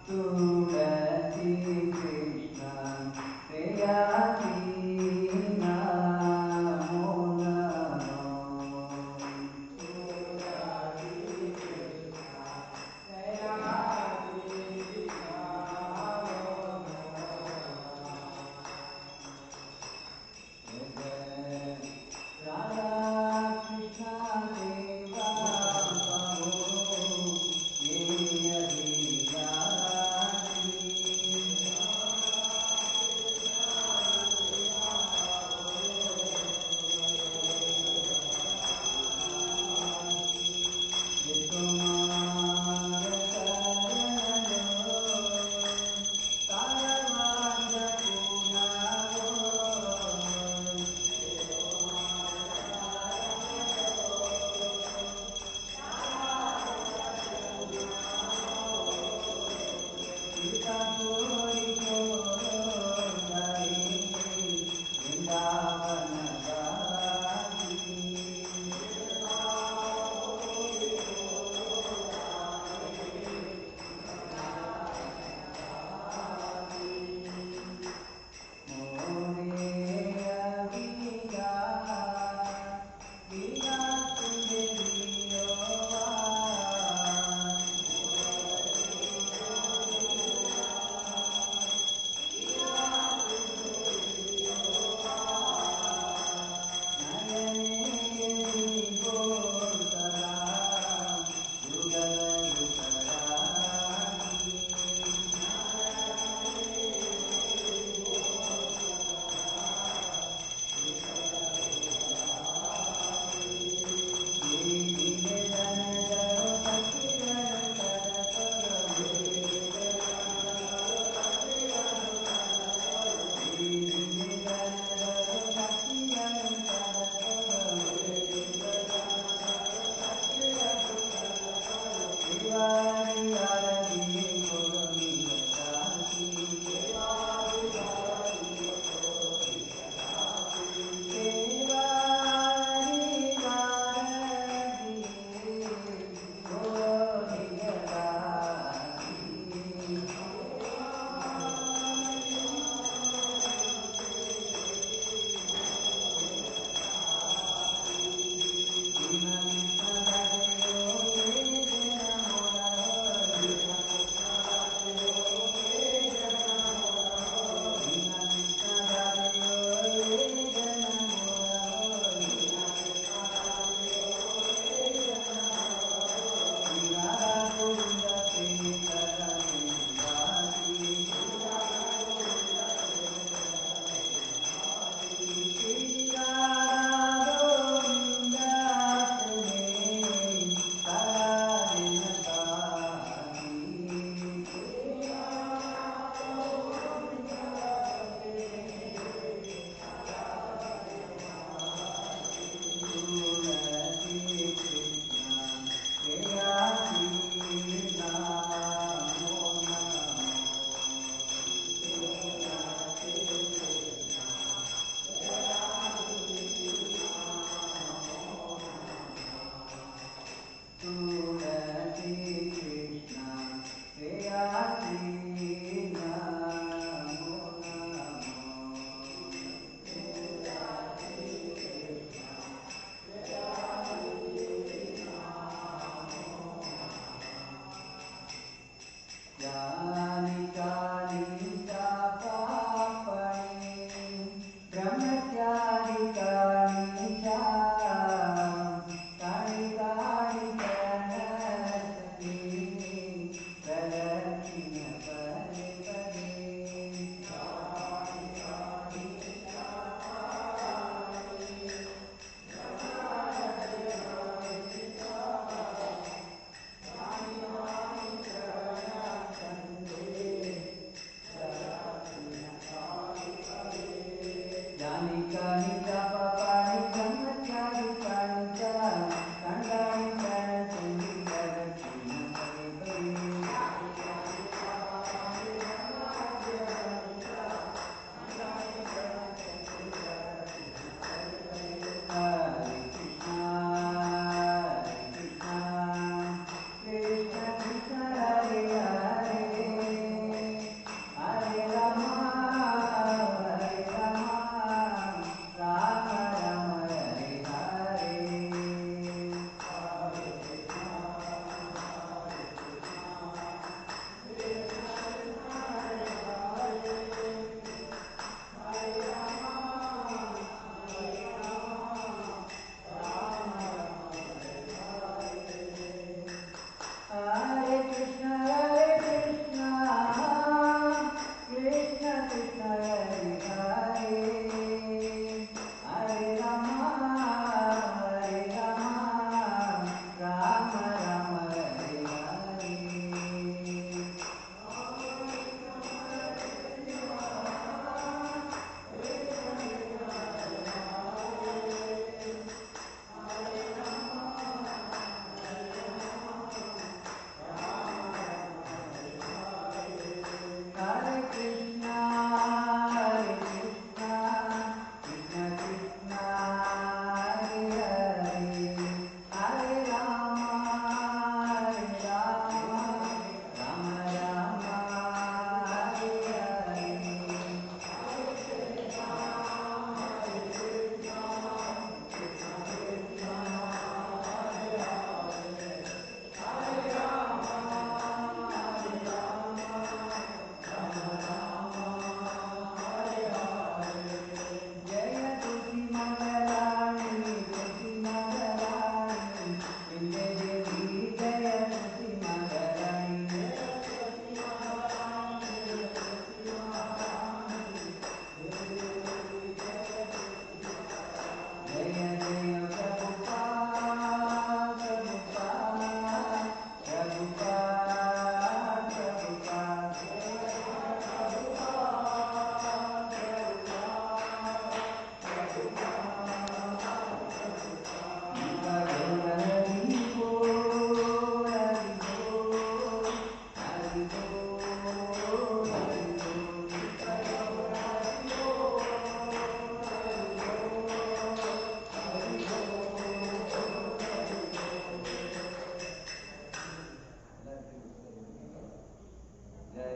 तुलसी कृष्ण प्रियसी नमो नमो तुलसी कृष्ण प्रियसी नमो राधा कृष्ण सेवा करो ये अधिकार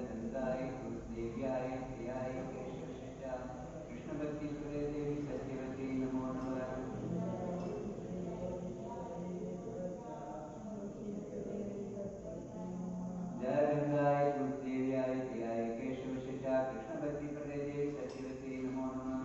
नंदाय तुलसीदेव्याय प्रियाय केशवशिष्टाय कृष्णभक्तिप्रदे देवी सत्यवती नमो नमः। जय वृंदाय तुलसीदेव्याय प्रियाय केशवशिष्टाय कृष्णभक्तिप्रदे देवी सत्यवती नमो नमः।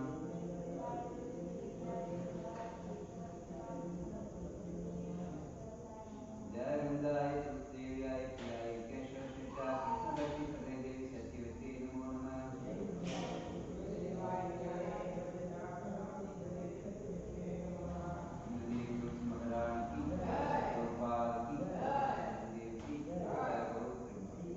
जय वृंदाय तुलसीदेव्याय प्रियाय केशवशिष्टाय कृष्णभक्तिप्रदे देवी सत्यवती नमो नमः। इंद्रदेव तुलसी महारानी की, प्रभुपाद की, गुरुदेव की, जय गौर Premanand.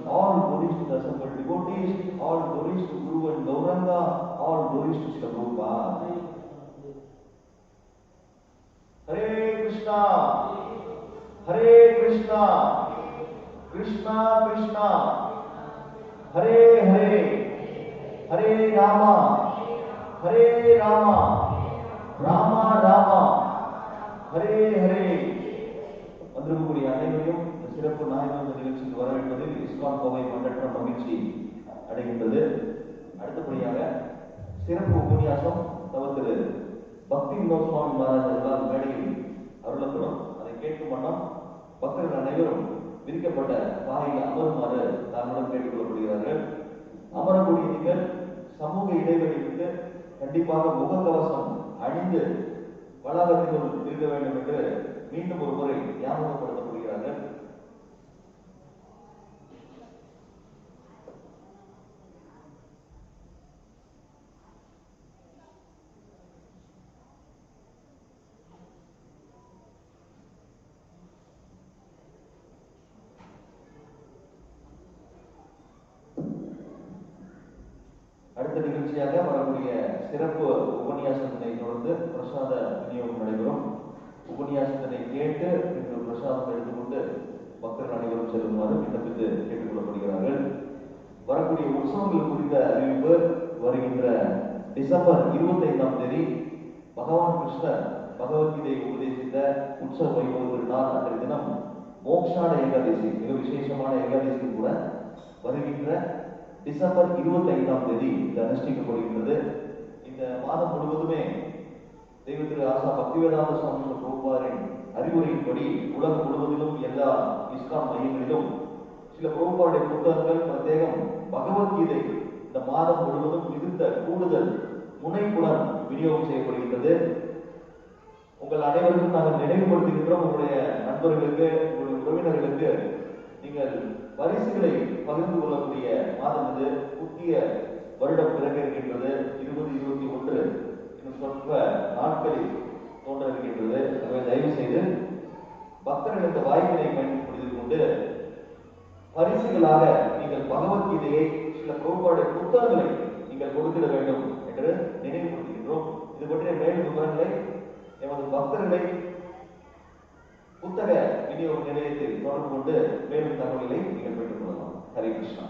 all glories to the assembled devotees, all glories to Guru and Gauranga, all glories to Srila Prabhupada. Hare Krishna, Hare Krishna, Krishna Krishna, Hare Hare, Hare Rama, Hare Rama, Rama Rama, Hare Hare. வந்திருக்கக்கூடிய அனைவரையும் இந்த சிறப்பு ஞாயிறு நிகழ்ச்சிக்கு வரவேற்பதில் ISKCON Kovai மண்டற்ற மகிழ்ச்சி அடைகின்றது. அடுத்தபடியாக சிறப்பு உபன்யாசம் திரு பக்தி வினோத் சுவாமி மகாராஜ் அவர்களால் மேடையில் அருளப்படும். அதை கேட்கும் வண்ணம் பக்தர்கள் அனைவரும் விரிக்கப்பட்ட பாறையில் அமருமாறு தாங்களுடன் கேட்டுக்கொள்ளப்படுகிறார்கள். அமரக்கூடிய நீங்கள் சமூக இடைவெளி விட்டு கண்டிப்பாக முகக்கவசம் அணிந்து வளாகத்தினுள் இருக்க வேண்டும் என்று மீண்டும் ஒரு முறை ஞாபகப்படுத்தப்படுகிறார்கள். அடுத்த நிகழ்ச்சியாக வரக்கூடிய சிறப்பு உபன்யாசத்தினை தொடர்ந்து பிரசாத விநியோகம் நடைபெறும். உபன்யாசத்தினை கேட்டு இன்று பிரசாதம் எடுத்துக்கொண்டு பக்தர்கள் அனைவரும் செல்லுமாறு விண்ணப்பித்து கேட்டுக்கொள்ளப்படுகிறார்கள். வரக்கூடிய உற்சவங்கள் குறித்த அறிவிப்பு வருகின்ற டிசம்பர் 25ஆம் தேதி பகவான் கிருஷ்ணர் பகவத்கீதையை உபதேசித்த உற்சவ வைபவ திருநாள் அன்றைய தினம் மோக்ஷாட ஏகாதசி, மிக விசேஷமான ஏகாதசி கூட வருகின்ற டிசம்பர் 25ஆம் தேதி இது அனுஷ்டிக்கப்படுகின்றது. இந்த மாதம் முழுவதுமே தெய்வ திரு ஆசா பக்திவேதாந்த சுவாமி பிரபுபாரின் அறிவுரையின்படி உலகம் முழுவதிலும் எல்லா இஸ்கான் மையங்களிலும் சில பிரபுபாருடைய புத்தகங்கள் பிரத்யேகம் பகவத்கீதை இந்த மாதம் முழுவதும் மிகுந்த கூடுதல் முனைப்புடன் விநியோகம் செய்யப்படுகின்றது. உங்கள் அனைவருக்கும் நாங்கள் நினைவுபடுத்துகின்றோம். உங்களுடைய நண்பர்களுக்கு, உங்களுடைய உறவினர்களுக்கு நீங்கள் பரிசுகளை பகிர்ந்து கொள்ளக்கூடிய மாதம் இது. புதிய வருடம் பிறகு இருக்கின்றது. 2021 இன்னும் சொற்ப நாட்களில் தோன்ற இருக்கின்றது. எனவே தயவு செய்து பக்தர்கள் இந்த வாய்ப்பினை பயன்படுத்திக் கொண்டு பரிசுகளாக நீங்கள் பகவத்கீதையை, சில பிரபுபாருடைய புத்தகங்களை நீங்கள் கொடுத்திட வேண்டும் என்று நினைவுபடுத்துகின்றோம். இது பற்றிய மேலும் விவரங்களை எமது பக்தர்களை புத்தக விநியோக நிலையத்தில் தொடர்பு கொண்டு மேலும் தகவல்களை நீங்கள் பெற்றுக் கொள்ளலாம். ஹரே கிருஷ்ணா.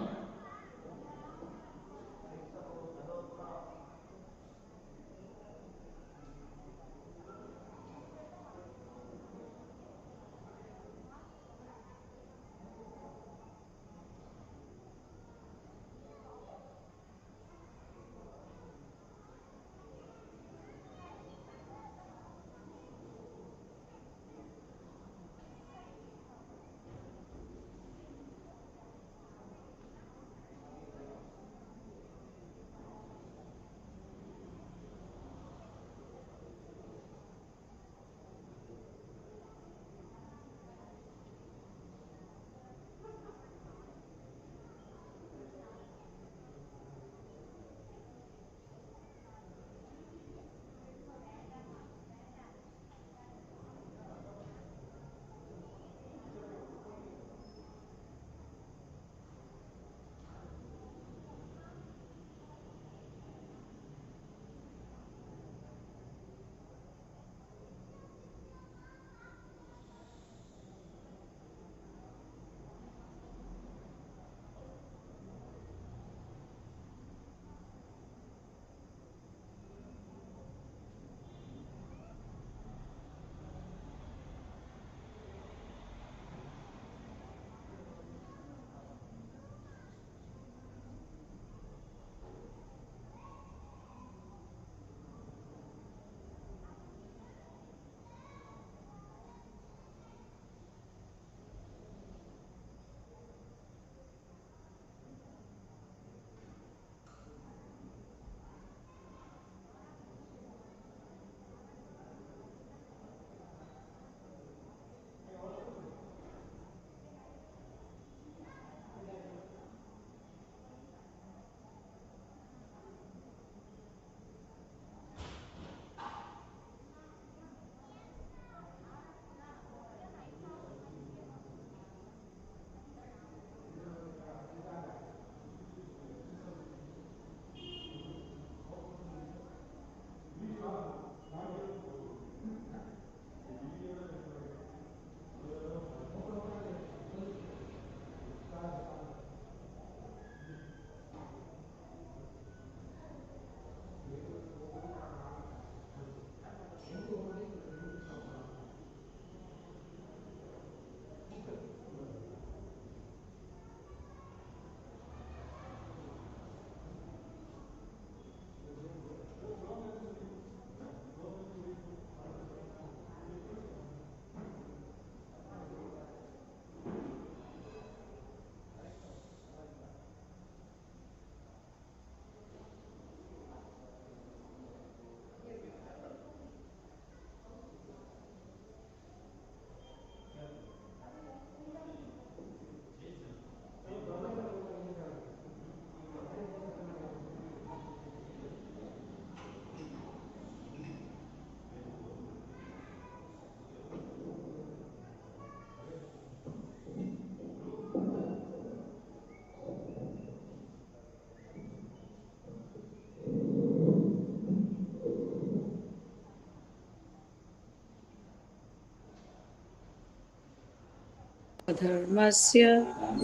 धर्मस्य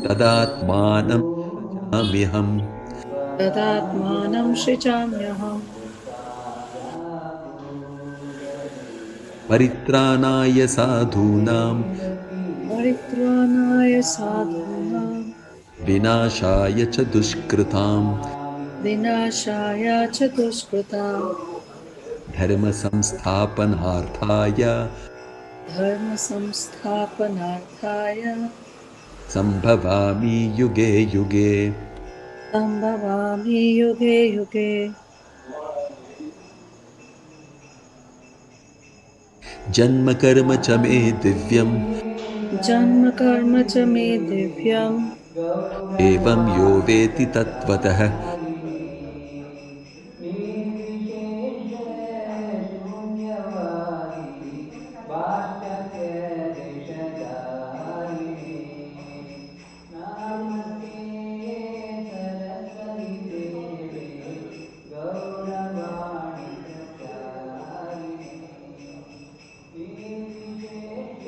तदात्मानं सृजाम्यहम् तदात्मानं सृजाम्यहम् परित्राणाय साधूनां परित्राणाय साधूनां विनाशाय च दुष्कृतां विनाशाय च दुष्कृतां धर्मसंस्थापनार्थाय धर्मसंस्थापनार्थाय सम्भवामि युगे युगे। सम्भवामि युगे युगे। जन्म कर्म च मे दिव्यम् जन्म कर्म च मे दिव्यम् एवं यो वेति तत्त्वतः निर्विशेष शून्यवादी वाक्यस्य देशधारिणे नमस्ते सरस्वती देवे गौरवाणी प्रचारिणे निर्विशेष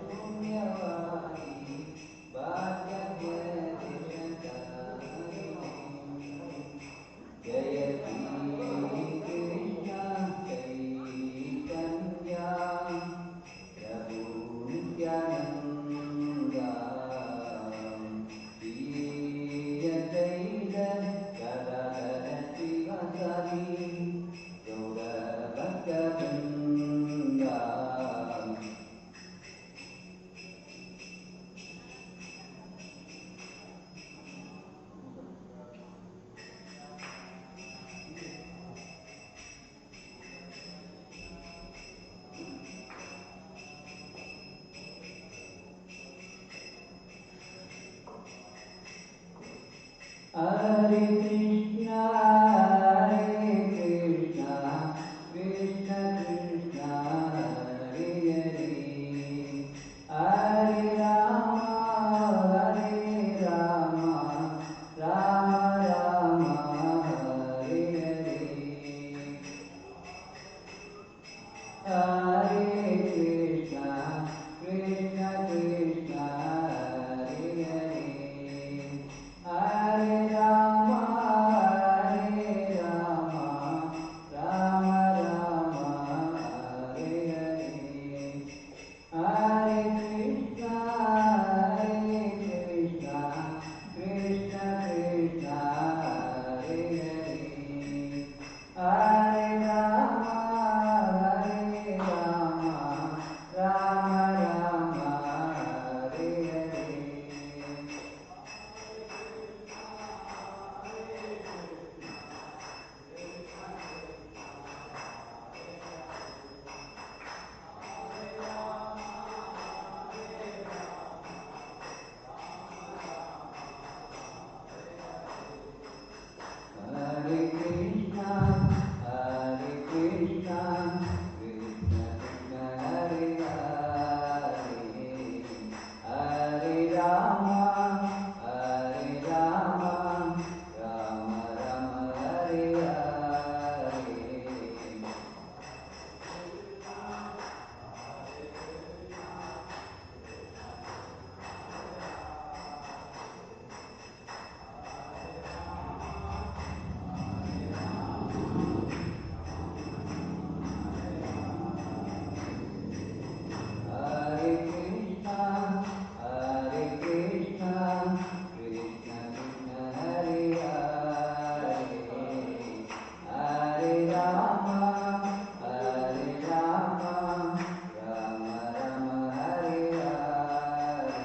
शून्यवादी वाक्यस्य देशधारिणे जय श्री कृष्ण चैतन्य प्रभु नित्यानंदा श्री अद्वैत गदाधर श्रीवासादि गौर भक्तवृंदा। Hare Krishna, Krishna Krishna, Hare Hare, Hare Rama, Rama Rama, Hare Hare. Hare Krishna, Krishna Krishna, Hare Hare, Hare Rama, Rama Rama, Hare Hare. Hare Krishna, Krishna Krishna, Hare Hare, Hare Rama, Rama Rama, Hare Hare. Hare Krishna, Krishna Krishna, Hare Hare, Hare Rama, Rama Rama, Hare Hare. Hare Krishna, Krishna Krishna, Hare Hare, Hare Rama, Rama Rama, Hare Hare.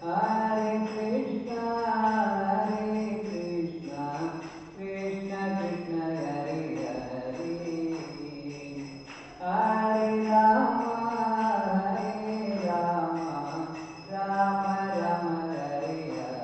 Hare Krishna, Krishna Krishna, Hare Hare, Hare Rama, Rama Rama, Hare Hare.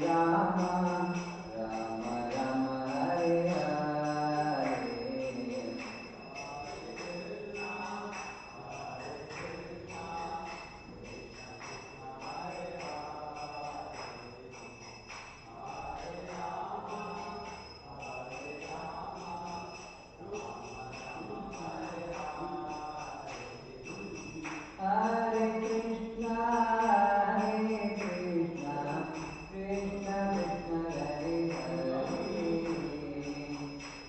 Rama, Rama Rama Hare Hare. Hare Krishna, Krishna Krishna Hare Hare,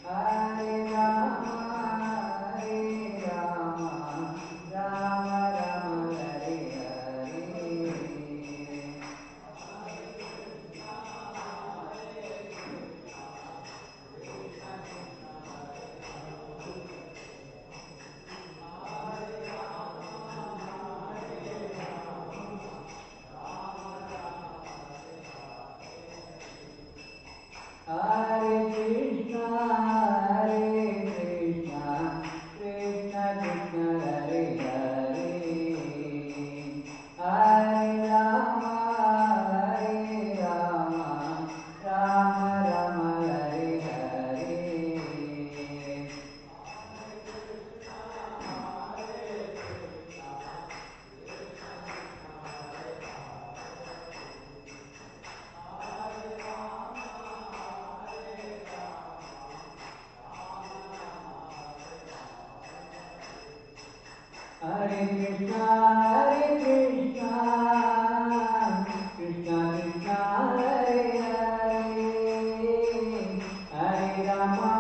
Hare Rama, Rama Rama Hare Hare. Hare Krishna, Krishna Krishna Hare Hare, Hare Rama, Rama Rama Hare Hare. Hare Krishna, Krishna Krishna Hare Hare, Hare Rama,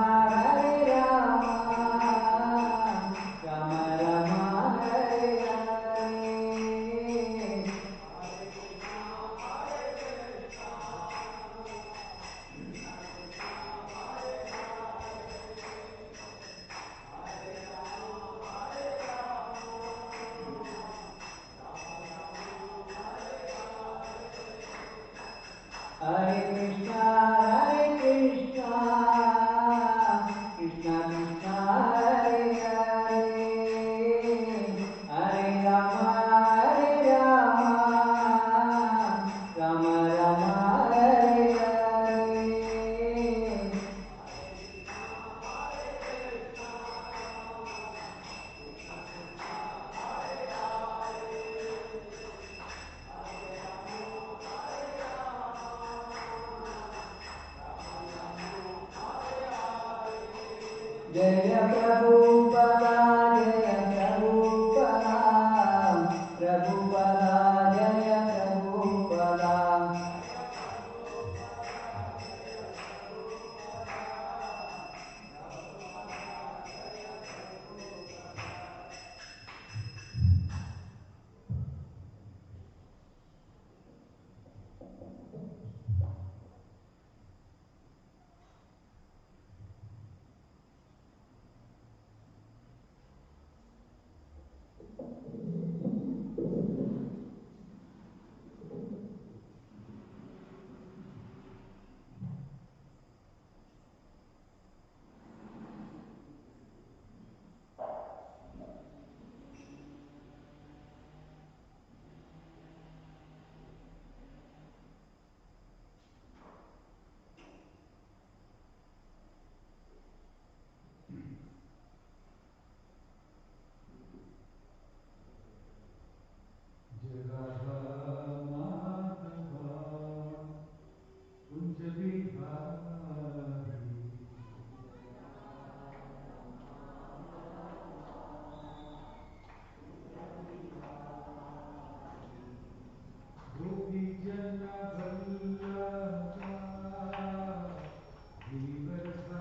Rama Rama Hare Hare. Hare Krishna, Krishna Krishna Hare Hare, Hare Rama, Rama Rama Hare Hare. Jaya Prabhupada, Prabhupada, Jaya Prabhupada. Jai Radha Madhava Kunja Bihari Gopi Jana Vallabha Giridhari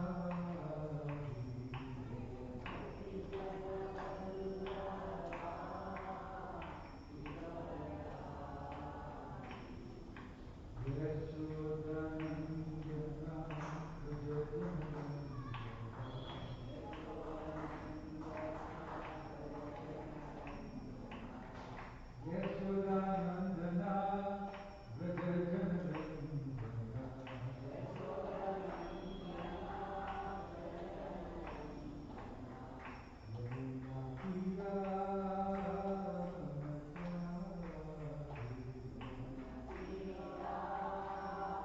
Yashodanandana Vraja Janarandana Yashodanandana Vraja Janarandana Yamuna Tira Vrindavanachari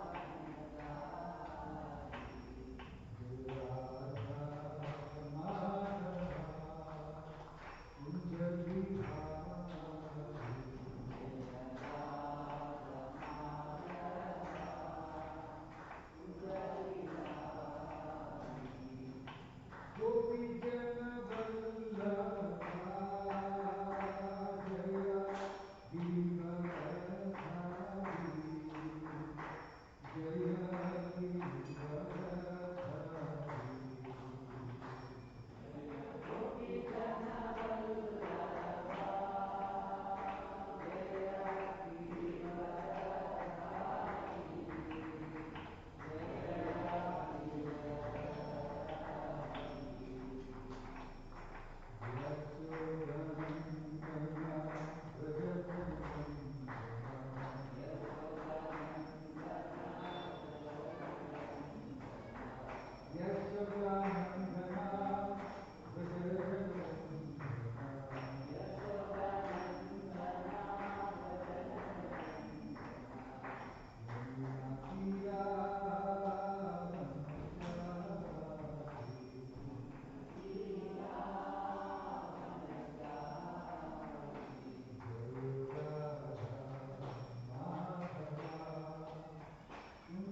Yashodanandana Vraja Janandana Yashodanandana Vraja Janandana Yamuna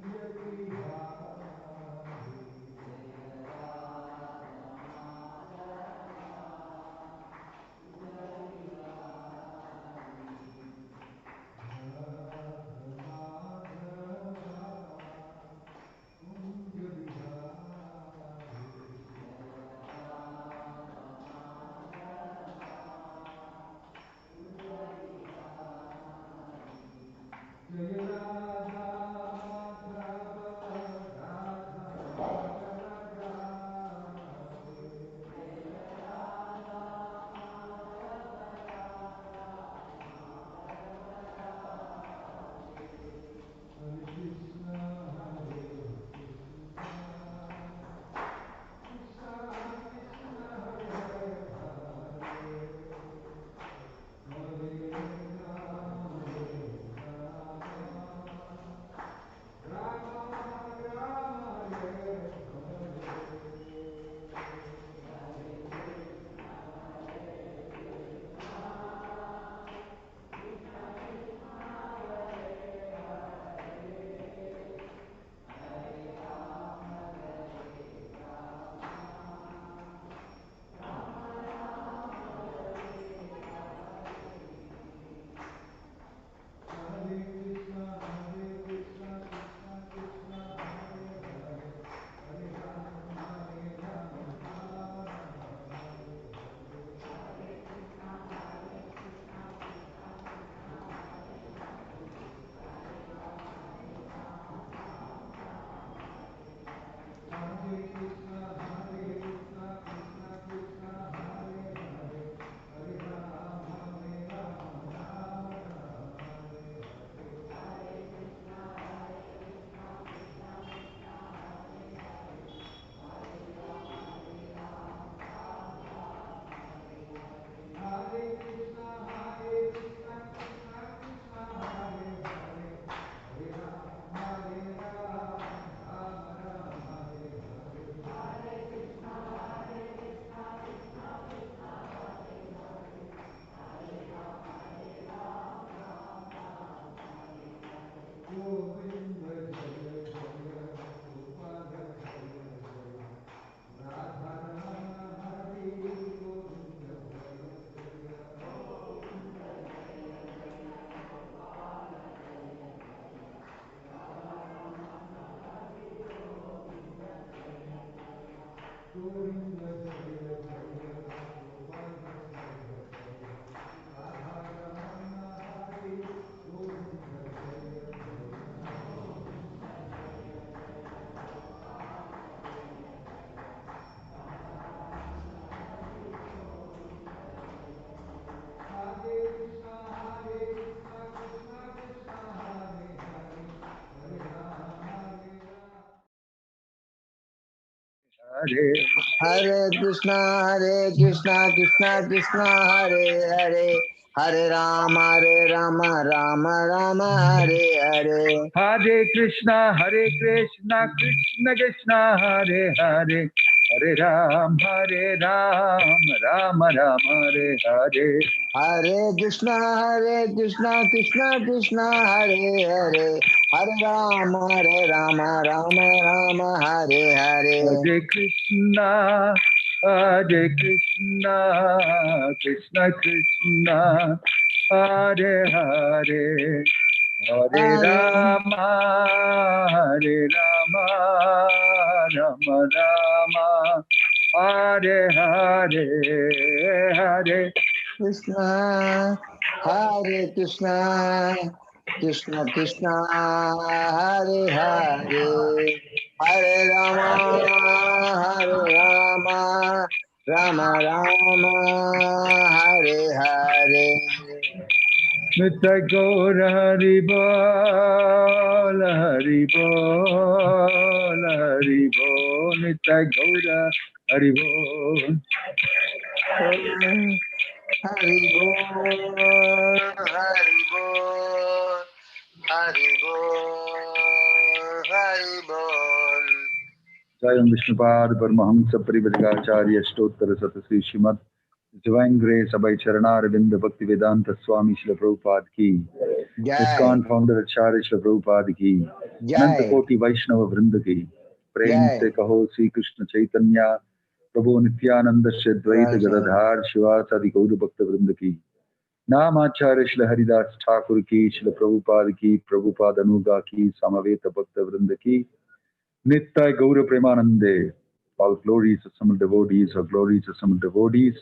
Tira Jai Radha Madhava Kunja Bihari Radha Madhava Kunja Bihari Jaya Radha Madhava Radha Madhava Hare Krishna Hare Krishna Krishna Krishna Hare Hare Hare Rama Rama Rama Hare Hare Krishna, Krishna Krishna, Hare Hare, Hare Rama, Rama Rama, Hare Hare Krishna, Krishna Krishna, Hare Hare, Hare Rama, Rama Rama, Hare Hare Krishna, Krishna Krishna, Hare Hare, Hare Rama, Rama Rama, Hare Govinda Jaya Jaya, Gopala Jaya Jaya, Radharana Hari Govinda Jaya Jaya. Govinda Jaya Jaya, Gopala Jaya Jaya, Radharana Hari Govinda Jaya Jaya. Hare Krishna, Krishna Krishna, Hare Hare, Hare Rama, Hare Hare Krishna Krishna Krishna Hare Hare Hare Rama Rama Rama Hare Hare Hare Krishna Krishna Krishna Hare Hare Hare Ram Rama Hare Hare Hare Krishna Krishna Krishna Hare Hare Hare Rama Rama Hare Hare Hare Krishna Krishna Krishna Hare Hare Hare Hare Rama Rama, Rama Rama, Hare Hare, Hare Krishna, Hare Krishna, Krishna Krishna, Hare Hare, Hare Rama, Hare Rama, Rama Rama, Hare Hare. Nitai Gaura Hari Bol, Hari Bol, Hari Bol, Nitai Gaura Hari Bol. Hari Bol, Hari Bol, Hari Bol, Hari Bol. Jayam Vishnupad Paramahamsa Parivadikacharya Ashtottara Satasri Srimad Divine Grace Abhay Charanaravindra Bhakti Vedanta Swami Srila Prabhupada ki, Jai, ISKCON founder Acharya Srila Prabhupada ki, Ananta Jai, Koti Vaishnava Vrinda ki, Prem Jai. se kaho Sri Krishna Chaitanya Prabhu Nityananda Shri Advaita Gadadhar Shivasadi Gaura Bhakta Vrinda ki, Namacharya Srila Haridas Thakur ki, Srila Prabhupada ki, Prabhupada Anuga ki, Samaveta Bhakta Vrinda ki, Nittai Gaura Premanande. All glories of some devotees, all glories of some devotees,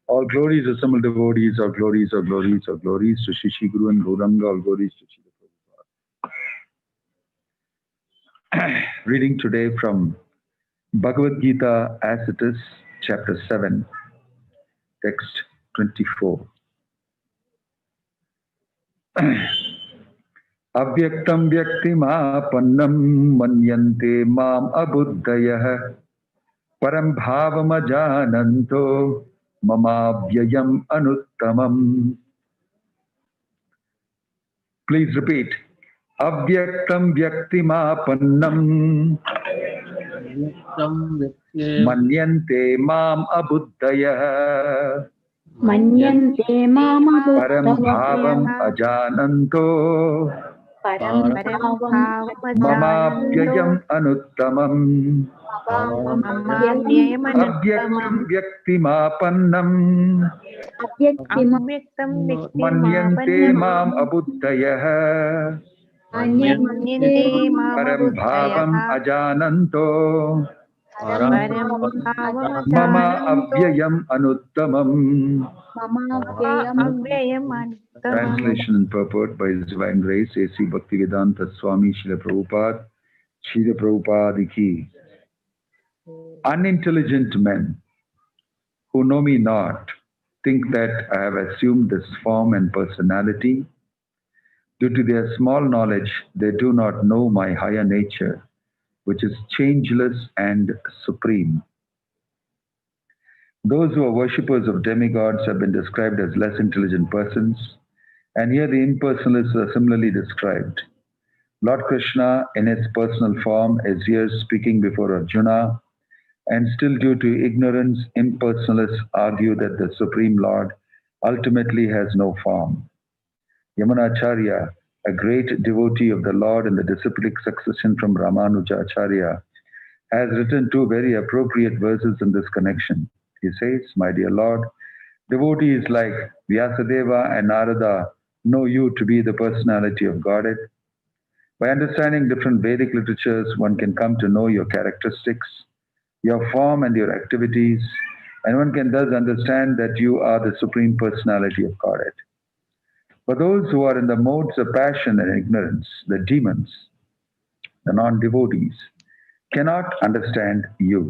all glories of some devotees, all glories, all glories, all glories to Shishi Guru and Gauranga, all glories to Srila Prabhupada. Reading today from Bhagavad Gita as it is, chapter 7, text 24. Avyaktam vyaktimapannam manyante mam abuddhayah param bhavam ajananto mamavyayam anuttamam. Please repeat. Avyaktam vyaktimapannam manyante mam abuddhayah Manyante mama param bhavam ajananto mamavyayam anuttamam. Avyaktam vyaktimapannam manyante mam abuddhayah param bhavam ajananto mama avyayam anuttamam. Translation and purport by His Divine Grace A.C. Bhaktivedanta Swami Srila Prabhupada, Srila Prabhupada ki. Unintelligent men who know me not think that I have assumed this form and personality. Due to their small knowledge, they do not know my higher nature, which is changeless and supreme. Those who are worshippers of demigods have been described as less intelligent persons, and here the impersonalists are similarly described. Lord Krishna, in his personal form, is here speaking before Arjuna, and still due to ignorance, impersonalists argue that the Supreme Lord ultimately has no form. Yamunacharya, a great devotee of the Lord in the disciplic succession from Ramanuja Acharya, has written two very appropriate verses in this connection. He says, my dear Lord, devotees like Vyasadeva and Narada know you to be the personality of Godhead. By understanding different Vedic literatures, one can come to know your characteristics, your form and your activities, and one can thus understand that you are the Supreme Personality of Godhead. But those who are in the modes of passion and ignorance, the demons, the non-devotees, cannot understand you.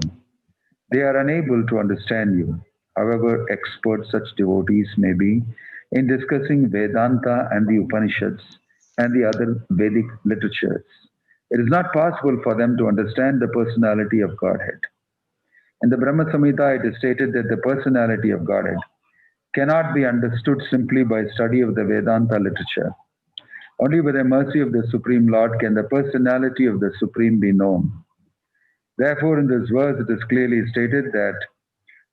They are unable to understand you, however expert such devotees may be in discussing Vedanta and the Upanishads and the other Vedic literatures. It is not possible for them to understand the personality of Godhead. In the Brahma Samhita, it is stated that the personality of Godhead cannot be understood simply by study of the Vedanta literature. Only by the mercy of the Supreme Lord can the personality of the Supreme be known. Therefore, in this verse, it is clearly stated that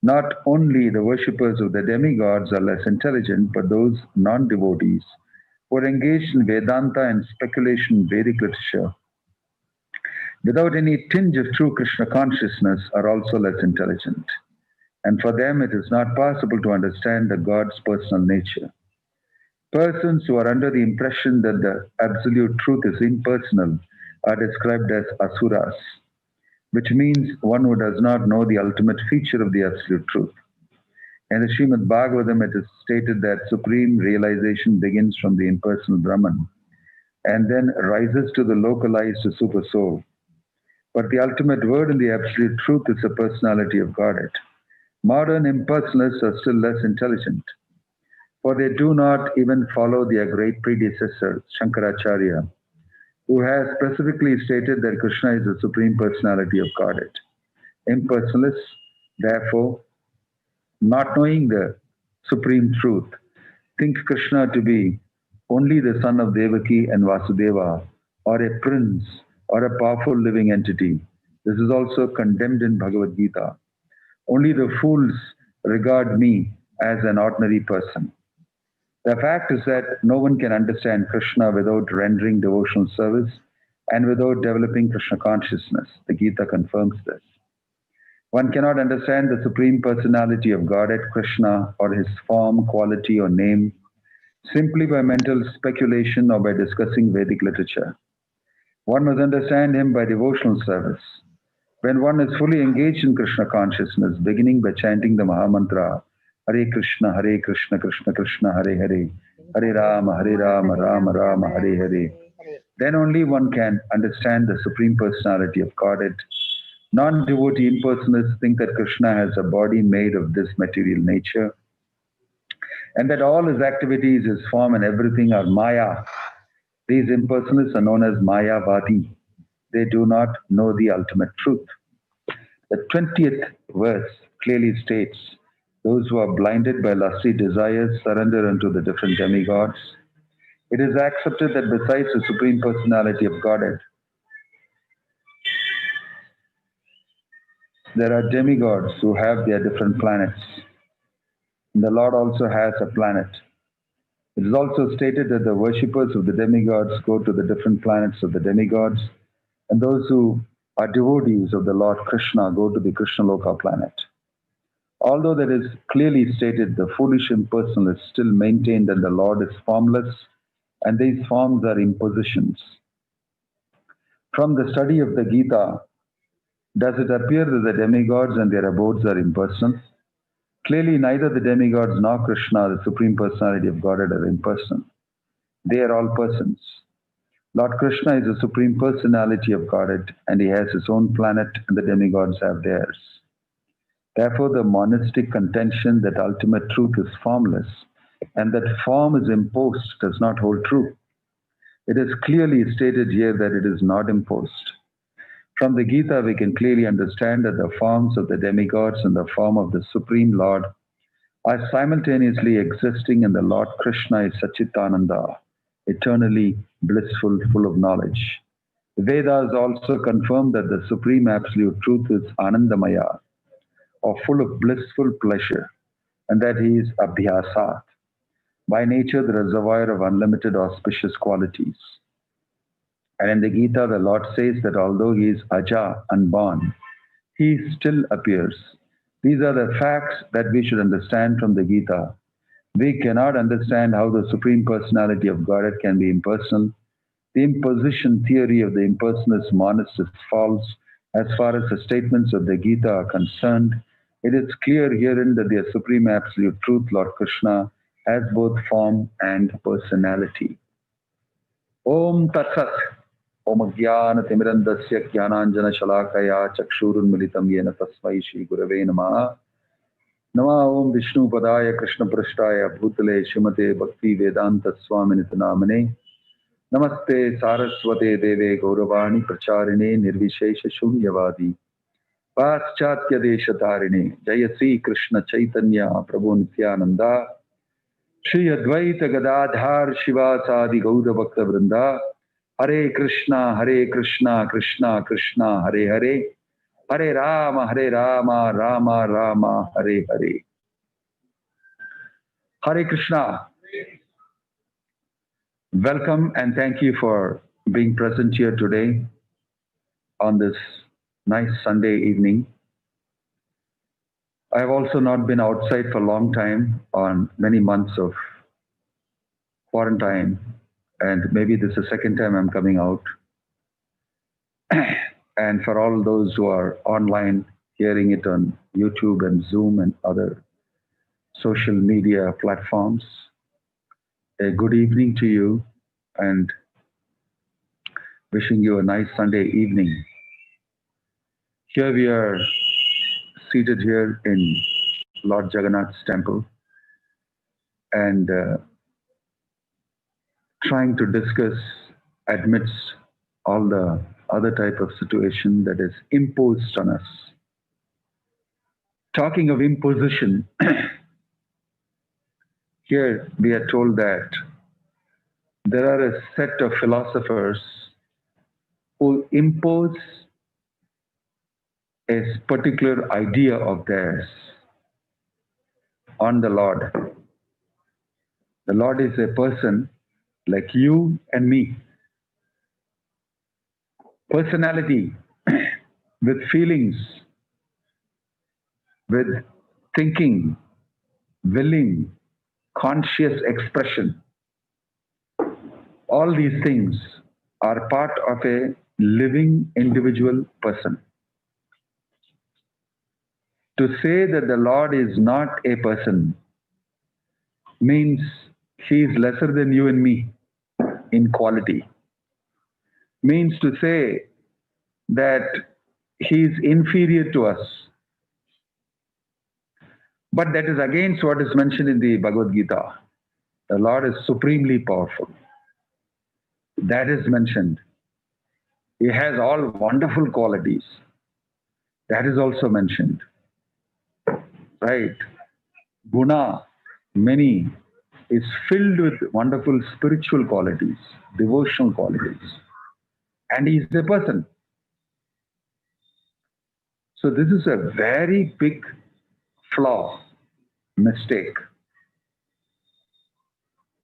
not only the worshippers of the demigods are less intelligent, but those non-devotees who are engaged in Vedanta and speculation in Vedic literature, without any tinge of true Krishna consciousness, are also less intelligent. And for them, it is not possible to understand the God's personal nature. Persons who are under the impression that the absolute truth is impersonal are described as asuras, which means one who does not know the ultimate feature of the absolute truth. In the Srimad Bhagavatam, it is stated that supreme realization begins from the impersonal Brahman and then rises to the localized super soul. But the ultimate word in the absolute truth is the personality of Godhead. Modern impersonalists are still less intelligent, for they do not even follow their great predecessor, Shankaracharya, who has specifically stated that Krishna is the supreme personality of Godhead. Impersonalists, therefore, not knowing the supreme truth, think Krishna to be only the son of Devaki and Vasudeva, or a prince, or a powerful living entity. This is also condemned in Bhagavad Gita. Only the fools regard me as an ordinary person. The fact is that no one can understand Krishna without rendering devotional service and without developing Krishna consciousness. The Gita confirms this. One cannot understand the Supreme Personality of Godhead, Krishna, or his form, quality, or name simply by mental speculation or by discussing Vedic literature. One must understand him by devotional service. When one is fully engaged in Krishna consciousness, beginning by chanting the Mahamantra, Hare Krishna, Krishna Krishna, Hare Hare, Hare Rama, Rama Rama, Hare Hare, then only one can understand the Supreme Personality of Godhead. Non-devotee impersonalists think that Krishna has a body made of this material nature and that all his activities, his form and everything are Maya. These impersonalists are known as Mayavadi. They do not know the ultimate truth. The 20th verse clearly states, those who are blinded by lusty desires surrender unto the different demigods. It is accepted that besides the Supreme Personality of Godhead, there are demigods who have their different planets. And the Lord also has a planet. It is also stated that the worshippers of the demigods go to the different planets of the demigods, and those who are devotees of the Lord Krishna go to the Krishna Loka planet. Although that is clearly stated, the foolish impersonalists still maintain that the Lord is formless, and these forms are impositions. From the study of the Gita, does it appear that the demigods and their abodes are impersonal? Clearly, neither the demigods nor Krishna, the Supreme Personality of Godhead, are impersonal. They are all persons. Lord Krishna is the Supreme Personality of Godhead, and he has his own planet, and the demigods have theirs. Therefore, the monistic contention that ultimate truth is formless and that form is imposed does not hold true. It is clearly stated here that it is not imposed. From the Gita, we can clearly understand that the forms of the demigods and the form of the Supreme Lord are simultaneously existing, and the Lord Krishna is Sachitananda, eternally blissful, full of knowledge. The Vedas also confirm that the Supreme Absolute Truth is Anandamaya, or full of blissful pleasure, and that he is Abhyasat, by nature the reservoir of unlimited auspicious qualities. And in the Gita, the Lord says that although he is Aja, unborn, he still appears. These are the facts that we should understand from the Gita. We cannot understand how the Supreme Personality of Godhead can be impersonal. The imposition theory of the impersonalist monist is false. As far as the statements of the Gita are concerned, it is clear herein that the Supreme Absolute Truth, Lord Krishna, has both form and personality. Om Tat Sat. Om Jnana Timirandasya Jnananjana Shalakaya Chakshurunmilitam Yena Tasmai Shri Gurave Namaha. Nama Om Vishnu Padaya Krishna Prashtaya Bhutale Shrimate Bhakti Vedanta Swaminita Namane. Namaste Saraswate Deve Gauravani Pracharine Nirvishesha Shunyavadi Paschatya Deshatarine Jaya Sri Krishna Chaitanya Prabhu Nityananda Shri Advaita Gadadhar Shivasadi Gaura Bhakta Vrinda Hare Krishna Krishna Krishna Hare Hare Hare Rama Rama Rama Hare Hare. Hare Krishna. Welcome and thank you for being present here today on this nice Sunday evening. I have also not been outside for a long time on many months of quarantine, and maybe this is the second time I'm coming out. and for all those who are online hearing it on YouTube and Zoom and other social media platforms, a good evening to you and wishing you a nice Sunday evening. Here we are seated here in Lord Jagannath's temple and trying to discuss amidst all the other type of situation that is imposed on us. Talking of imposition, here we are told that there are a set of philosophers who impose a particular idea of theirs on the Lord. The Lord is a person like you and me. Personality with feelings, with thinking, willing, conscious expression. All these things are part of a living individual person. To say that the Lord is not a person means he is lesser than you and me in quality. Means to say that he is inferior to us. But that is against what is mentioned in the Bhagavad Gita. The Lord is supremely powerful. That is mentioned. He has all wonderful qualities. That is also mentioned. Right? Guna, many, is filled with wonderful spiritual qualities, devotional qualities. And he is a person. So this is a very big flaw, mistake,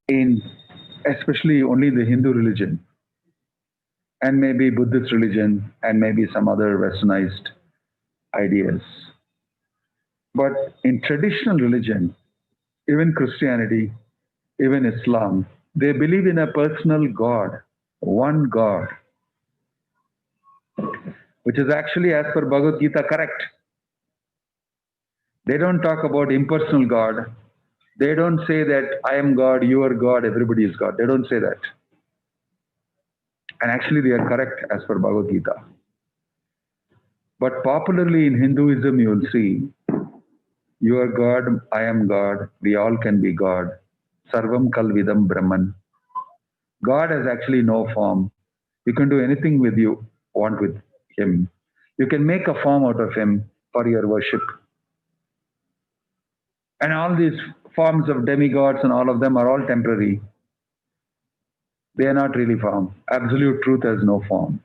in especially only the Hindu religion, and maybe Buddhist religion, and maybe some other westernized ideas. But in traditional religion, even Christianity, even Islam, they believe in a personal God, one God, which is actually, as per Bhagavad Gita, correct. They don't talk about impersonal God. They don't say that I am God, you are God, everybody is God. They don't say that. And actually they are correct as per Bhagavad Gita. But popularly in Hinduism, you will see, you are God, I am God, we all can be God. Sarvam Kalvidam Brahman. God has actually no form. You can do anything with you want with him. You can make a form out of him for your worship. And all these forms of demigods and all of them are all temporary. They are not really form. Absolute truth has no form.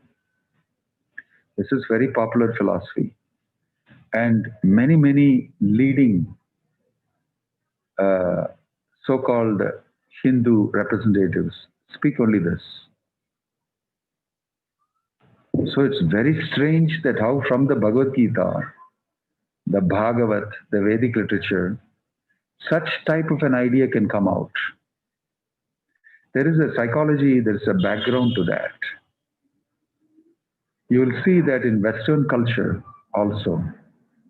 This is very popular philosophy. And many, many leading so-called Hindu representatives speak only this. So it's very strange that how from the Bhagavad Gita, the Bhagavat, the Vedic literature, such type of an idea can come out. There is a psychology, there is a background to that. You will see that in Western culture also,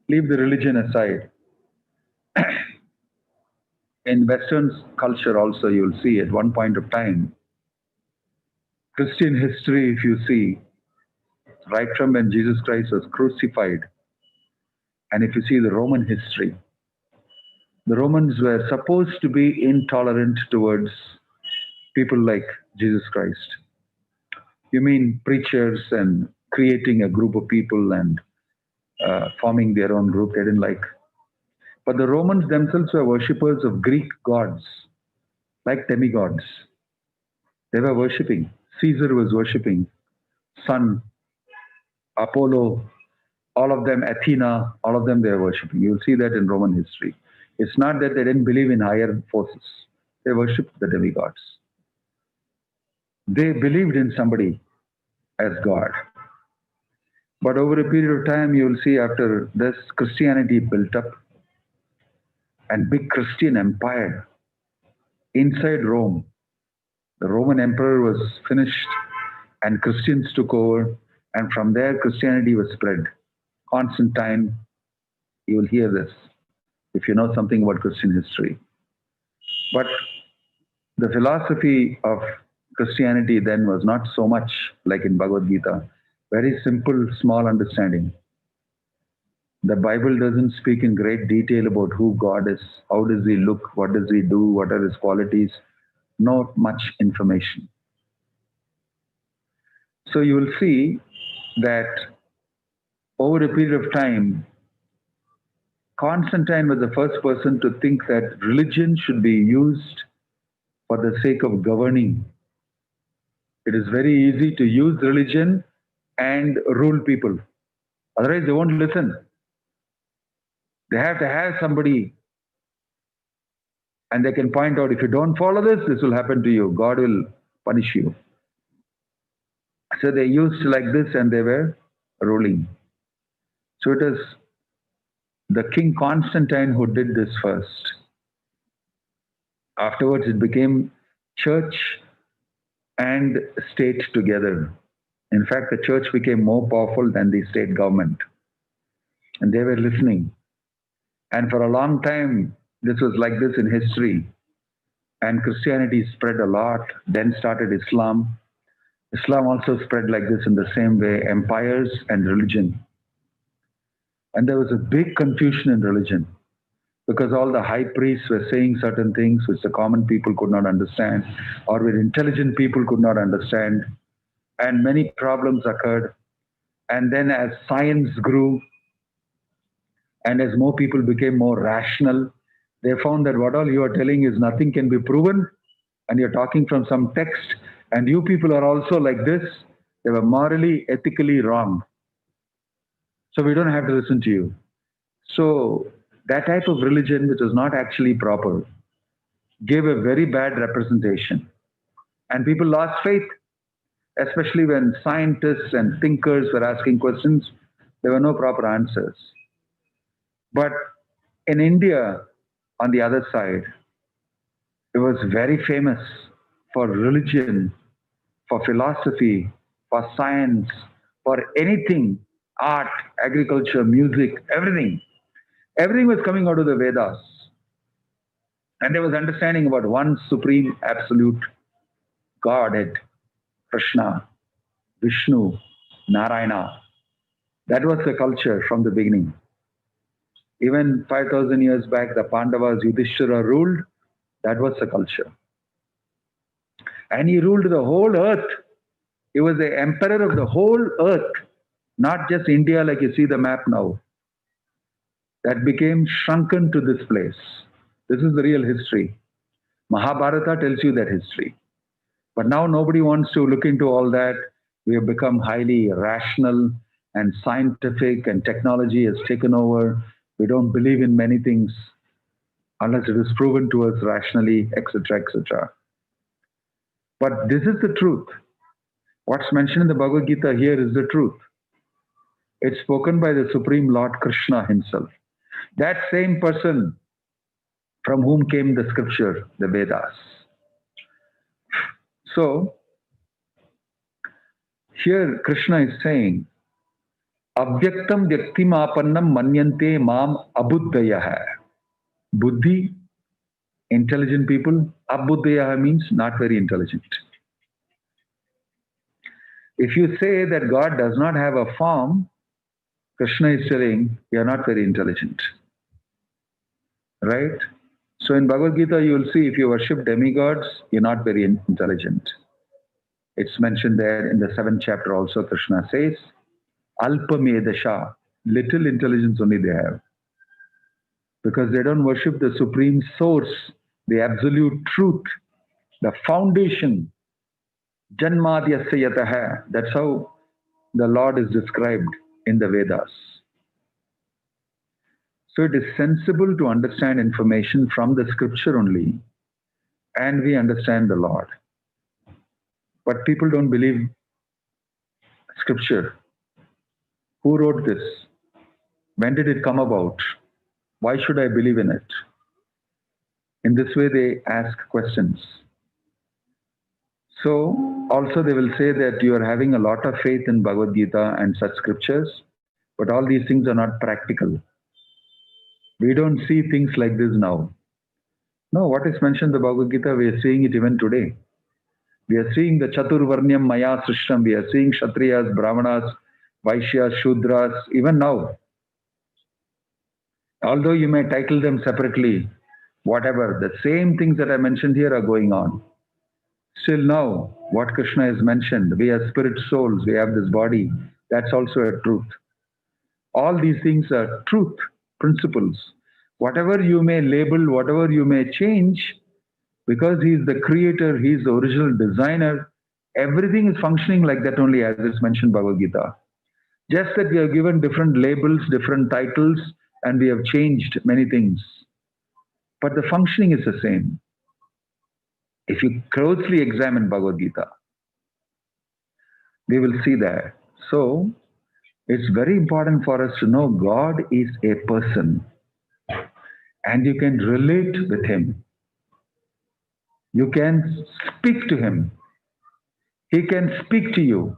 leave the religion aside. In Western culture also, you will see at one point of time, Christian history, if you see, right from when Jesus Christ was crucified, and if you see the Roman history, the Romans were supposed to be intolerant towards people like Jesus Christ. You mean preachers and creating a group of people and forming their own group, they didn't like. But the Romans themselves were worshippers of Greek gods, like demigods. They were worshipping. Caesar was worshipping sun, Apollo, all of them, Athena, all of them they were worshipping. You'll see that in Roman history. It's not that they didn't believe in higher forces. They worshipped the demigods. They believed in somebody as God. But over a period of time, you will see after this, Christianity built up and big Christian empire inside Rome. The Roman emperor was finished and Christians took over And from there, Christianity was spread. Constantine, you will hear this if you know something about Christian history. But the philosophy of Christianity then was not so much like in Bhagavad Gita. Very simple, small understanding. The Bible doesn't speak in great detail about who God is, how does he look, what does he do, what are his qualities. Not much information. So you will see that over a period of time, Constantine was the first person to think that religion should be used for the sake of governing. It is very easy to use religion and rule people. Otherwise, they won't listen. They have to have somebody, and they can point out, if you don't follow this, this will happen to you. God will punish you. So they used like this and they were ruling. So it is the King Constantine who did this first. Afterwards, it became church and state together. In fact, the church became more powerful than the state government. And they were listening. And for a long time, this was like this in history. And Christianity spread a lot. Then started Islam. Islam also spread like this in the same way, empires and religion. And there was a big confusion in religion because all the high priests were saying certain things which the common people could not understand, or which intelligent people could not understand. And many problems occurred. And then as science grew, and as more people became more rational, they found that what all you are telling is nothing can be proven, and you're talking from some text, and you people are also like this. They were morally, ethically wrong. So we don't have to listen to you. So that type of religion, which was not actually proper, gave a very bad representation. And people lost faith, especially when scientists and thinkers were asking questions. There were no proper answers. But in India, on the other side, it was very famous for religion, for philosophy, for science, for anything, art, agriculture, music, everything. Everything was coming out of the Vedas. And there was understanding about one supreme absolute Godhead, Krishna, Vishnu, Narayana. That was the culture from the beginning. Even 5,000 years back, the Pandavas, Yudhishthira ruled. That was the culture. And he ruled the whole earth. He was the emperor of the whole earth, not just India like you see the map now. That became shrunken to this place. This is the real history. Mahabharata tells you that history. But now nobody wants to look into all that. We have become highly rational and scientific, and technology has taken over. We don't believe in many things unless it is proven to us rationally, etc., etc. But this is the truth. What's mentioned in the Bhagavad Gita here is the truth. It's spoken by the Supreme Lord Krishna himself. That same person from whom came the scripture, the Vedas. So, here Krishna is saying, Avyaktam vyaktimapannam manyante mam abuddhayah. Buddhi, intelligent people. Abuddhayah means not very intelligent. If you say that God does not have a form, Krishna is telling you are not very intelligent. Right? So in Bhagavad Gita, you will see if you worship demigods, you're not very intelligent. It's mentioned there in the 7th chapter also. Krishna says, Alpa Medasha, little intelligence only they have. Because they don't worship the supreme source, the absolute truth, the foundation. Janmadhyasya yataha. That's how the Lord is described in the Vedas. So it is sensible to understand information from the scripture only, and we understand the Lord. But people don't believe scripture. Who wrote this? When did it come about? Why should I believe in it? In this way, they ask questions. So also they will say that you are having a lot of faith in Bhagavad Gita and such scriptures, but all these things are not practical. We don't see things like this now. No, what is mentioned in the Bhagavad Gita, we are seeing it even today. We are seeing the Chaturvarnyam Maya Srishtam, we are seeing Kshatriyas, Brahmanas, Vaishyas, Shudras, even now. Although you may title them separately, whatever, the same things that I mentioned here are going on. Still now, what Krishna has mentioned, we are spirit souls, we have this body, that's also a truth. All these things are truth, principles. Whatever you may label, whatever you may change, because he is the creator, he is the original designer, everything is functioning like that only as is mentioned in Bhagavad Gita. Just that we have given different labels, different titles, and we have changed many things. But the functioning is the same. If you closely examine Bhagavad Gita, we will see that. So, it's very important for us to know God is a person and you can relate with him. You can speak to him. He can speak to you.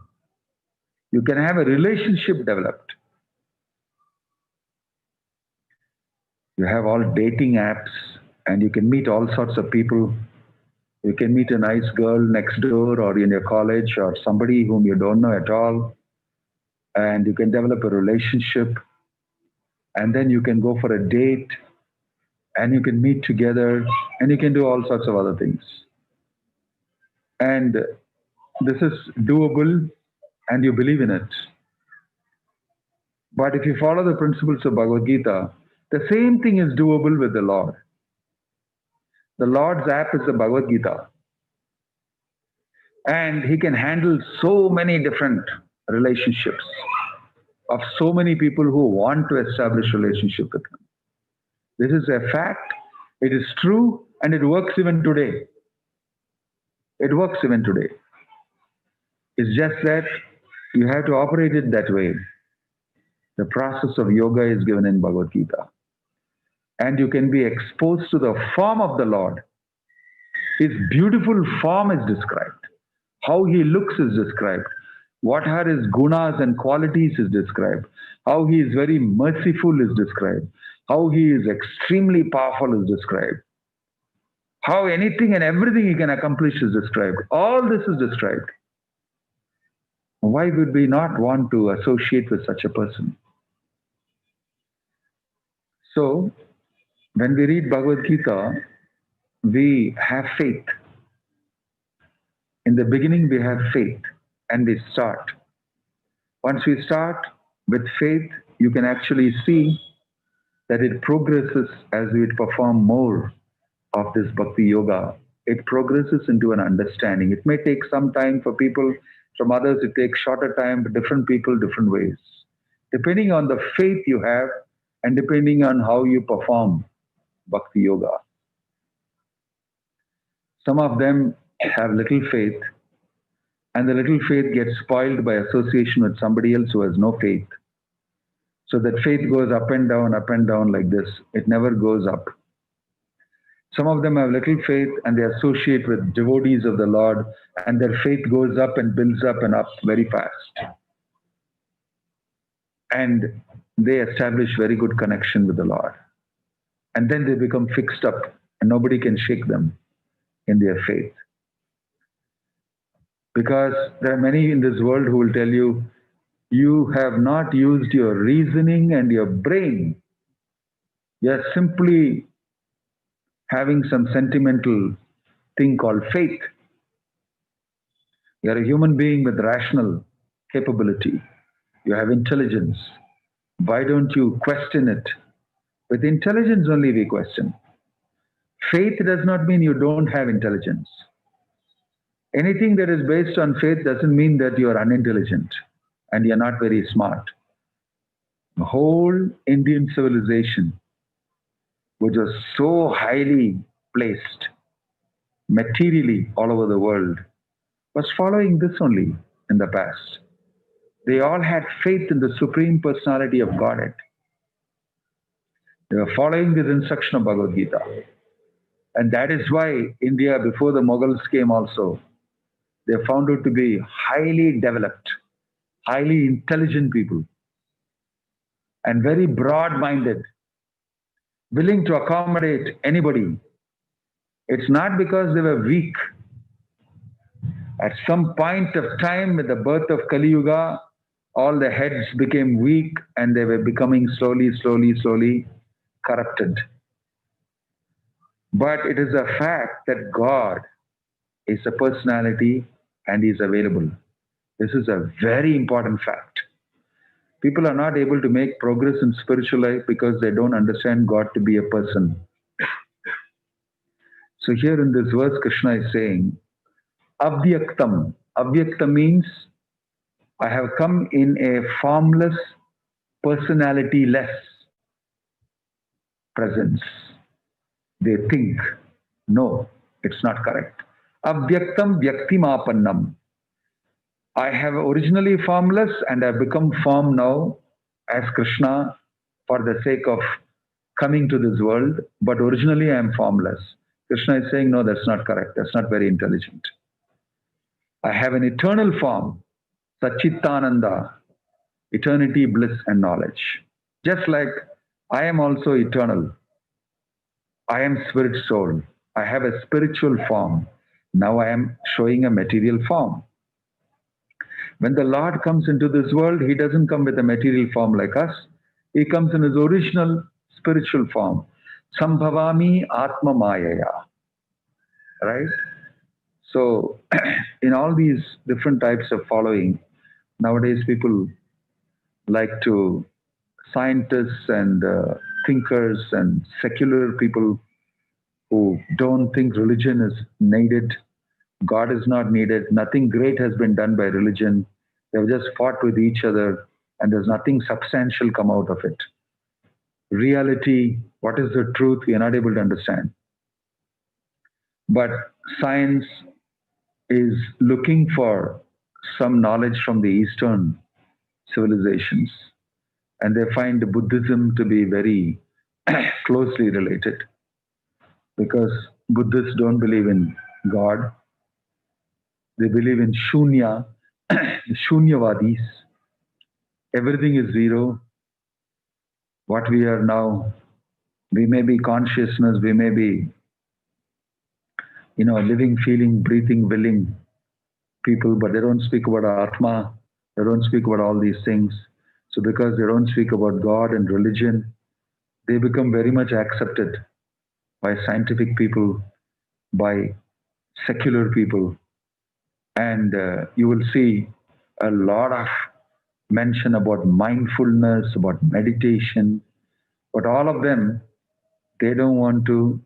You can have a relationship developed. You have all dating apps and you can meet all sorts of people. You can meet a nice girl next door or in your college or somebody whom you don't know at all. And you can develop a relationship. And then you can go for a date and you can meet together and you can do all sorts of other things. And this is doable and you believe in it. But if you follow the principles of Bhagavad Gita, the same thing is doable with the Lord. The Lord's app is the Bhagavad Gita. And he can handle so many different relationships of so many people who want to establish relationship with him. This is a fact, it is true, and it works even today. It works even today. It's just that you have to operate it that way. The process of yoga is given in Bhagavad Gita. And you can be exposed to the form of the Lord. His beautiful form is described. How he looks is described. What are his gunas and qualities is described. How he is very merciful is described. How he is extremely powerful is described. How anything and everything he can accomplish is described. All this is described. Why would we not want to associate with such a person? So, when we read Bhagavad Gita, we have faith. In the beginning, we have faith and we start. Once we start with faith, you can actually see that it progresses as we perform more of this Bhakti Yoga. It progresses into an understanding. It may take some time for people, from others it takes shorter time, but different people, different ways. Depending on the faith you have and depending on how you perform Bhakti Yoga. Some of them have little faith, and the little faith gets spoiled by association with somebody else who has no faith. So that faith goes up and down like this. It never goes up. Some of them have little faith and they associate with devotees of the Lord, and their faith goes up and builds up and up very fast. And they establish very good connection with the Lord. And then they become fixed up and nobody can shake them in their faith. Because there are many in this world who will tell you, you have not used your reasoning and your brain. You are simply having some sentimental thing called faith. You are a human being with rational capability. You have intelligence. Why don't you question it? With intelligence only we question. Faith does not mean you don't have intelligence. Anything that is based on faith doesn't mean that you are unintelligent and you're not very smart. The whole Indian civilization, which was so highly placed materially all over the world, was following this only in the past. They all had faith in the Supreme Personality of Godhead. They were following this instruction of Bhagavad Gita. And that is why India, before the Mughals came also, They found out to be highly developed, highly intelligent people, and very broad-minded, willing to accommodate anybody. It's not because they were weak. At some point of time, with the birth of Kali Yuga, all the heads became weak and they were becoming slowly corrupted. But it is a fact that God is a personality and is available. This is a very important fact. People are not able to make progress in spiritual life because they don't understand God to be a person. So here in this verse, Krishna is saying, Avyaktam. Avyakta means I have come in a formless, personality-less presence. They think, no, it's not correct. Avyaktam vyaktimapannam. I have originally formless and I have become form now as Krishna for the sake of coming to this world, but originally I am formless. Krishna is saying, no, that's not correct. That's not very intelligent. I have an eternal form, Satchitananda, eternity, bliss, and knowledge. Just like I am also eternal. I am spirit soul. I have a spiritual form. Now I am showing a material form. When the Lord comes into this world, he doesn't come with a material form like us. He comes in his original spiritual form. Sambhavami Atma Mayaya. Right? So, in all these different types of following, nowadays people like to, scientists and thinkers and secular people who don't think religion is needed, God is not needed, nothing great has been done by religion. They've just fought with each other and there's nothing substantial come out of it. Reality, what is the truth, we are not able to understand. But science is looking for some knowledge from the Eastern civilizations, and they find Buddhism to be very closely related, because Buddhists don't believe in God. They believe in Shunya, Shunyavadis. Everything is zero. What we are now, we may be consciousness, we may be, living, feeling, breathing, willing people, but they don't speak about Atma. They don't speak about all these things. So because they don't speak about God and religion, they become very much accepted by scientific people, by secular people. And you will see a lot of mention about mindfulness, about meditation, but all of them, they don't want to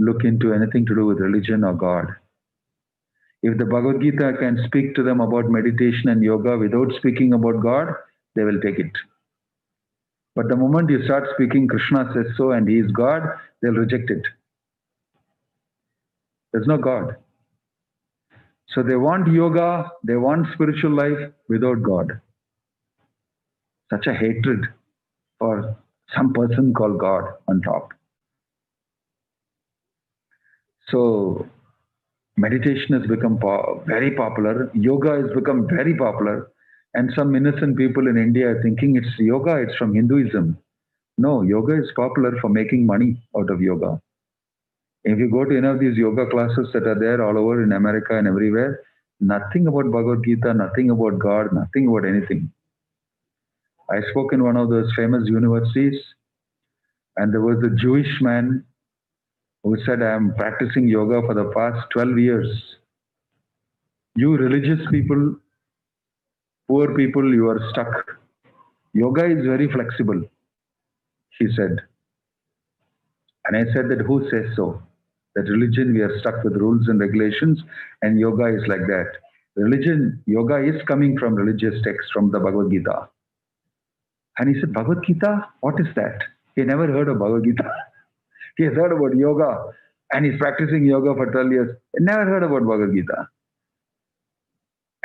look into anything to do with religion or God. If the Bhagavad Gita can speak to them about meditation and yoga without speaking about God, they will take it. But the moment you start speaking, Krishna says so and he is God, they'll reject it. There's no God. So they want yoga, they want spiritual life without God. Such a hatred for some person called God on top. So meditation has become very popular. Yoga has become very popular. And some innocent people in India are thinking it's yoga, it's from Hinduism. No, yoga is popular for making money out of yoga. If you go to any of these yoga classes that are there all over in America and everywhere, nothing about Bhagavad Gita, nothing about God, nothing about anything. I spoke in one of those famous universities, and there was a Jewish man who said, I am practicing yoga for the past 12 years. You religious people, poor people, you are stuck. Yoga is very flexible, he said. And I said that who says so? That religion, we are stuck with rules and regulations, and yoga is like that. Religion, yoga is coming from religious texts from the Bhagavad Gita. And he said, Bhagavad Gita? What is that? He never heard of Bhagavad Gita. He has heard about yoga, and he's practicing yoga for 12 years. He never heard about Bhagavad Gita.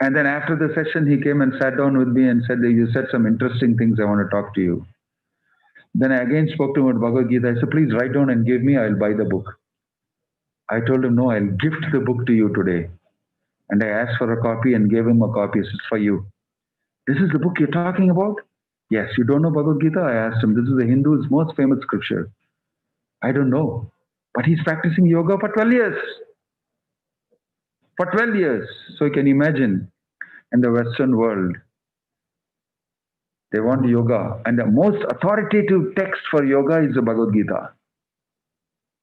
And then after the session, he came and sat down with me and said, you said some interesting things, I want to talk to you. Then I again spoke to him about Bhagavad Gita. I said, please write down and give me, I'll buy the book. I told him, no, I'll gift the book to you today. And I asked for a copy and gave him a copy. I said, for you. This is the book you're talking about? Yes. You don't know Bhagavad Gita? I asked him. This is the Hindu's most famous scripture. I don't know. But he's practicing yoga for 12 years. For 12 years. So you can imagine, in the Western world, they want yoga. And the most authoritative text for yoga is the Bhagavad Gita.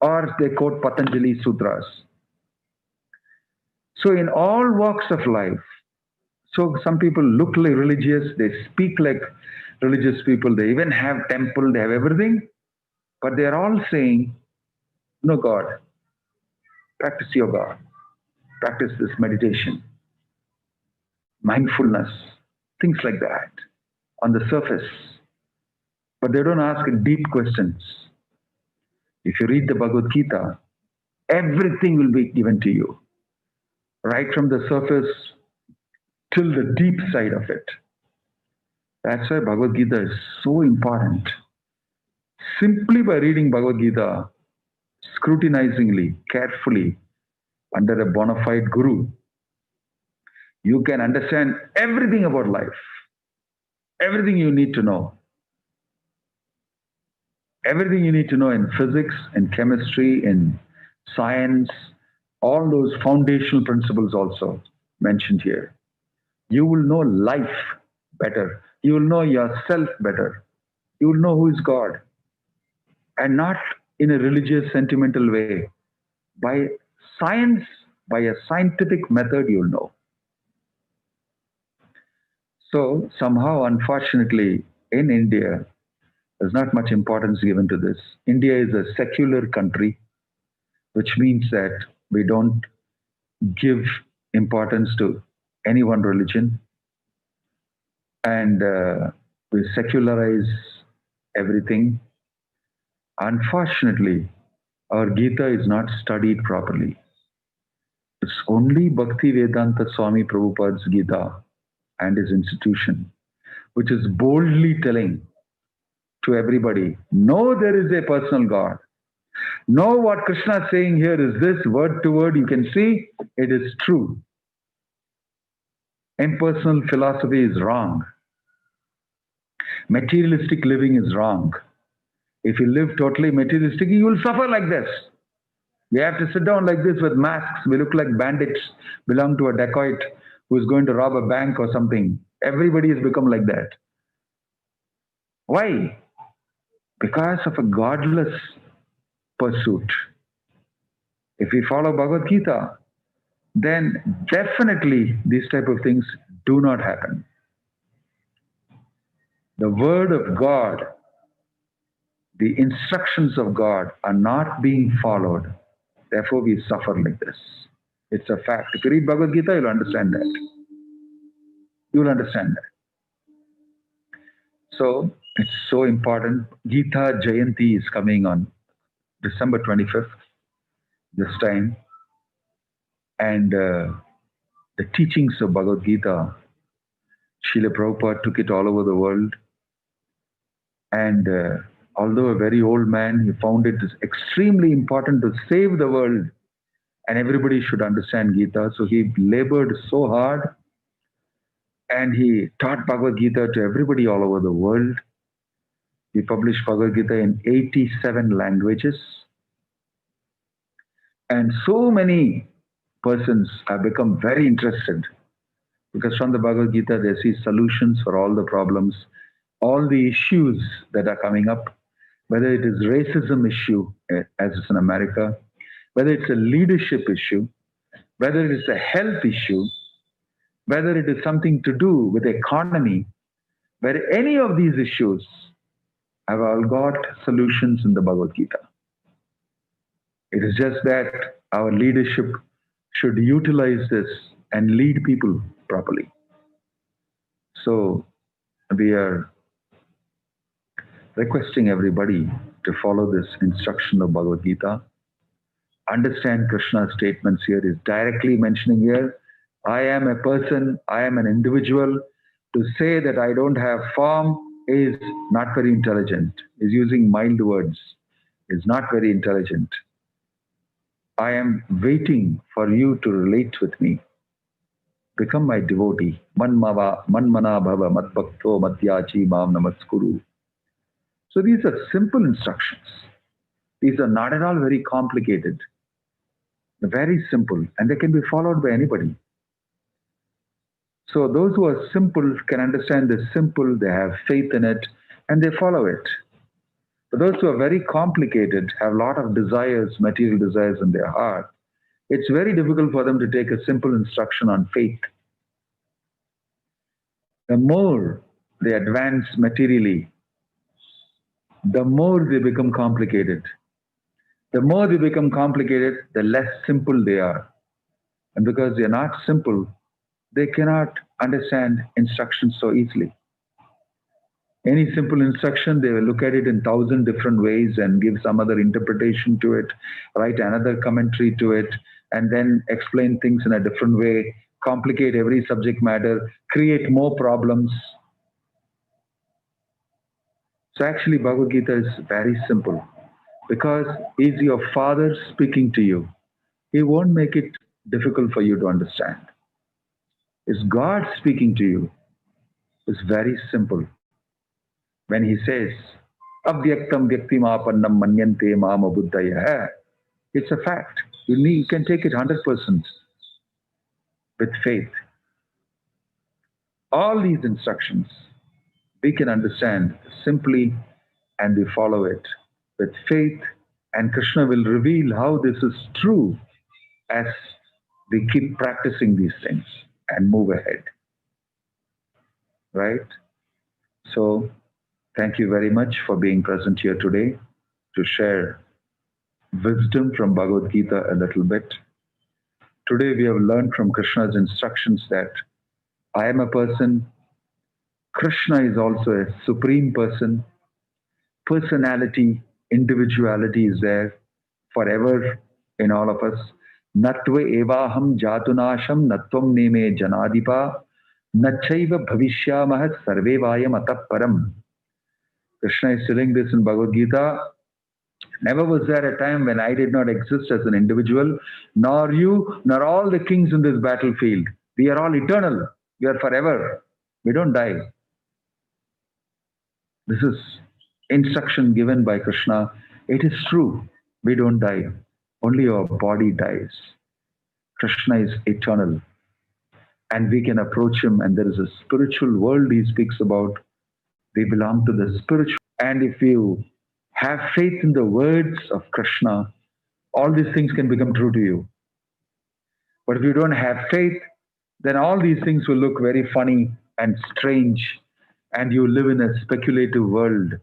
Or they quote Patanjali Sutras. So in all walks of life, so some people look like religious, they speak like religious people, they even have temple, they have everything, but they're all saying, no God, practice yoga, practice this meditation, mindfulness, things like that on the surface. But they don't ask deep questions. If you read the Bhagavad Gita, everything will be given to you, right from the surface till the deep side of it. That's why Bhagavad Gita is so important. Simply by reading Bhagavad Gita, scrutinizingly, carefully, under a bona fide guru, you can understand everything about life, everything you need to know. Everything you need to know in physics, in chemistry, in science, all those foundational principles also mentioned here. You will know life better. You will know yourself better. You will know who is God. And not in a religious, sentimental way. By science, by a scientific method, you will know. So somehow, unfortunately, in India, there's not much importance given to this. India is a secular country, which means that we don't give importance to any one religion. And we secularize everything. Unfortunately, our Gita is not studied properly. It's only Bhakti Vedanta Swami Prabhupada's Gita and his institution, which is boldly telling to everybody, no, there is a personal God. No, what Krishna is saying here is this, word to word, you can see it is true. Impersonal philosophy is wrong. Materialistic living is wrong. If you live totally materialistic, you will suffer like this. We have to sit down like this with masks. We look like bandits, belong to a dacoit who is going to rob a bank or something. Everybody has become like that. Why? Because of a godless pursuit. If we follow Bhagavad Gita, then definitely these type of things do not happen. The word of God, the instructions of God are not being followed. Therefore, we suffer like this. It's a fact. If you read Bhagavad Gita, you'll understand that. You'll understand that. So, it's so important. Gita Jayanti is coming on December 25th, this time. And the teachings of Bhagavad Gita, Srila Prabhupada took it all over the world. And although a very old man, he found it extremely important to save the world. And everybody should understand Gita. So he labored so hard. And he taught Bhagavad Gita to everybody all over the world. He published Bhagavad Gita in 87 languages. And so many persons have become very interested because from the Bhagavad Gita, they see solutions for all the problems, all the issues that are coming up, whether it is racism issue, as is in America, whether it's a leadership issue, whether it is a health issue, whether it is something to do with the economy, where any of these issues have all got solutions in the Bhagavad Gita. It is just that our leadership should utilize this and lead people properly. So we are requesting everybody to follow this instruction of Bhagavad Gita. Understand Krishna's statements here is directly mentioning here, I am a person, I am an individual. To say that I don't have form is not very intelligent. Is using mild words, is not very intelligent. I am waiting for you to relate with me. Become my devotee. Manmana bhava madbhakto madhyachi mam namaskuru. So these are simple instructions. These are not at all very complicated. They're very simple, and they can be followed by anybody. So those who are simple can understand the simple, they have faith in it, and they follow it. But those who are very complicated, have a lot of desires, material desires in their heart, it's very difficult for them to take a simple instruction on faith. The more they advance materially, the more they become complicated. The more they become complicated, the less simple they are. And because they are not simple, they cannot understand instructions so easily. Any simple instruction, they will look at it in 1,000 different ways and give some other interpretation to it, write another commentary to it, and then explain things in a different way, complicate every subject matter, create more problems. So actually, Bhagavad Gita is very simple because he's your father speaking to you. He won't make it difficult for you to understand. It's God speaking to you. It's very simple. When he says, Avyaktam vyaktimapannam manyante mama buddhaya, it's a fact. You can take it 100% with faith. All these instructions we can understand simply and we follow it with faith, and Krishna will reveal how this is true as we keep practicing these things and move ahead. Right? So, thank you very much for being present here today to share wisdom from Bhagavad Gita a little bit. Today we have learned from Krishna's instructions that I am a person, Krishna is also a supreme person, personality, individuality is there forever in all of us. Natva evaham jatunasham natvam neme janadipa nachaiva bhavishyamah sarvevayam ataparam. Krishna is telling this in Bhagavad Gita. Never was there a time when I did not exist as an individual, nor you, nor all the kings in this battlefield. We are all eternal. We are forever. We don't die. This is instruction given by Krishna. It is true. We don't die. Only our body dies. Krishna is eternal. And we can approach him, and there is a spiritual world he speaks about. We belong to the spiritual. And if you have faith in the words of Krishna, all these things can become true to you. But if you don't have faith, then all these things will look very funny and strange, and you live in a speculative world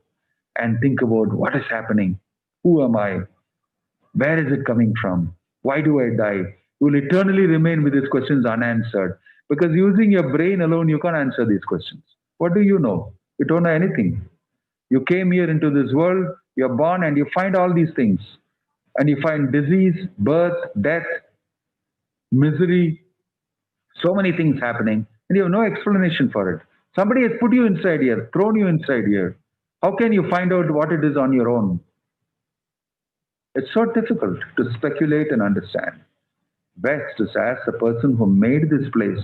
and think about what is happening, who am I, where is it coming from, why do I die? You will eternally remain with these questions unanswered, because using your brain alone, you can't answer these questions. What do you know? You don't know anything. You came here into this world, you're born, and you find all these things. And you find disease, birth, death, misery, so many things happening, and you have no explanation for it. Somebody has put you inside here, thrown you inside here. How can you find out what it is on your own? It's so difficult to speculate and understand. Best is ask the person who made this place,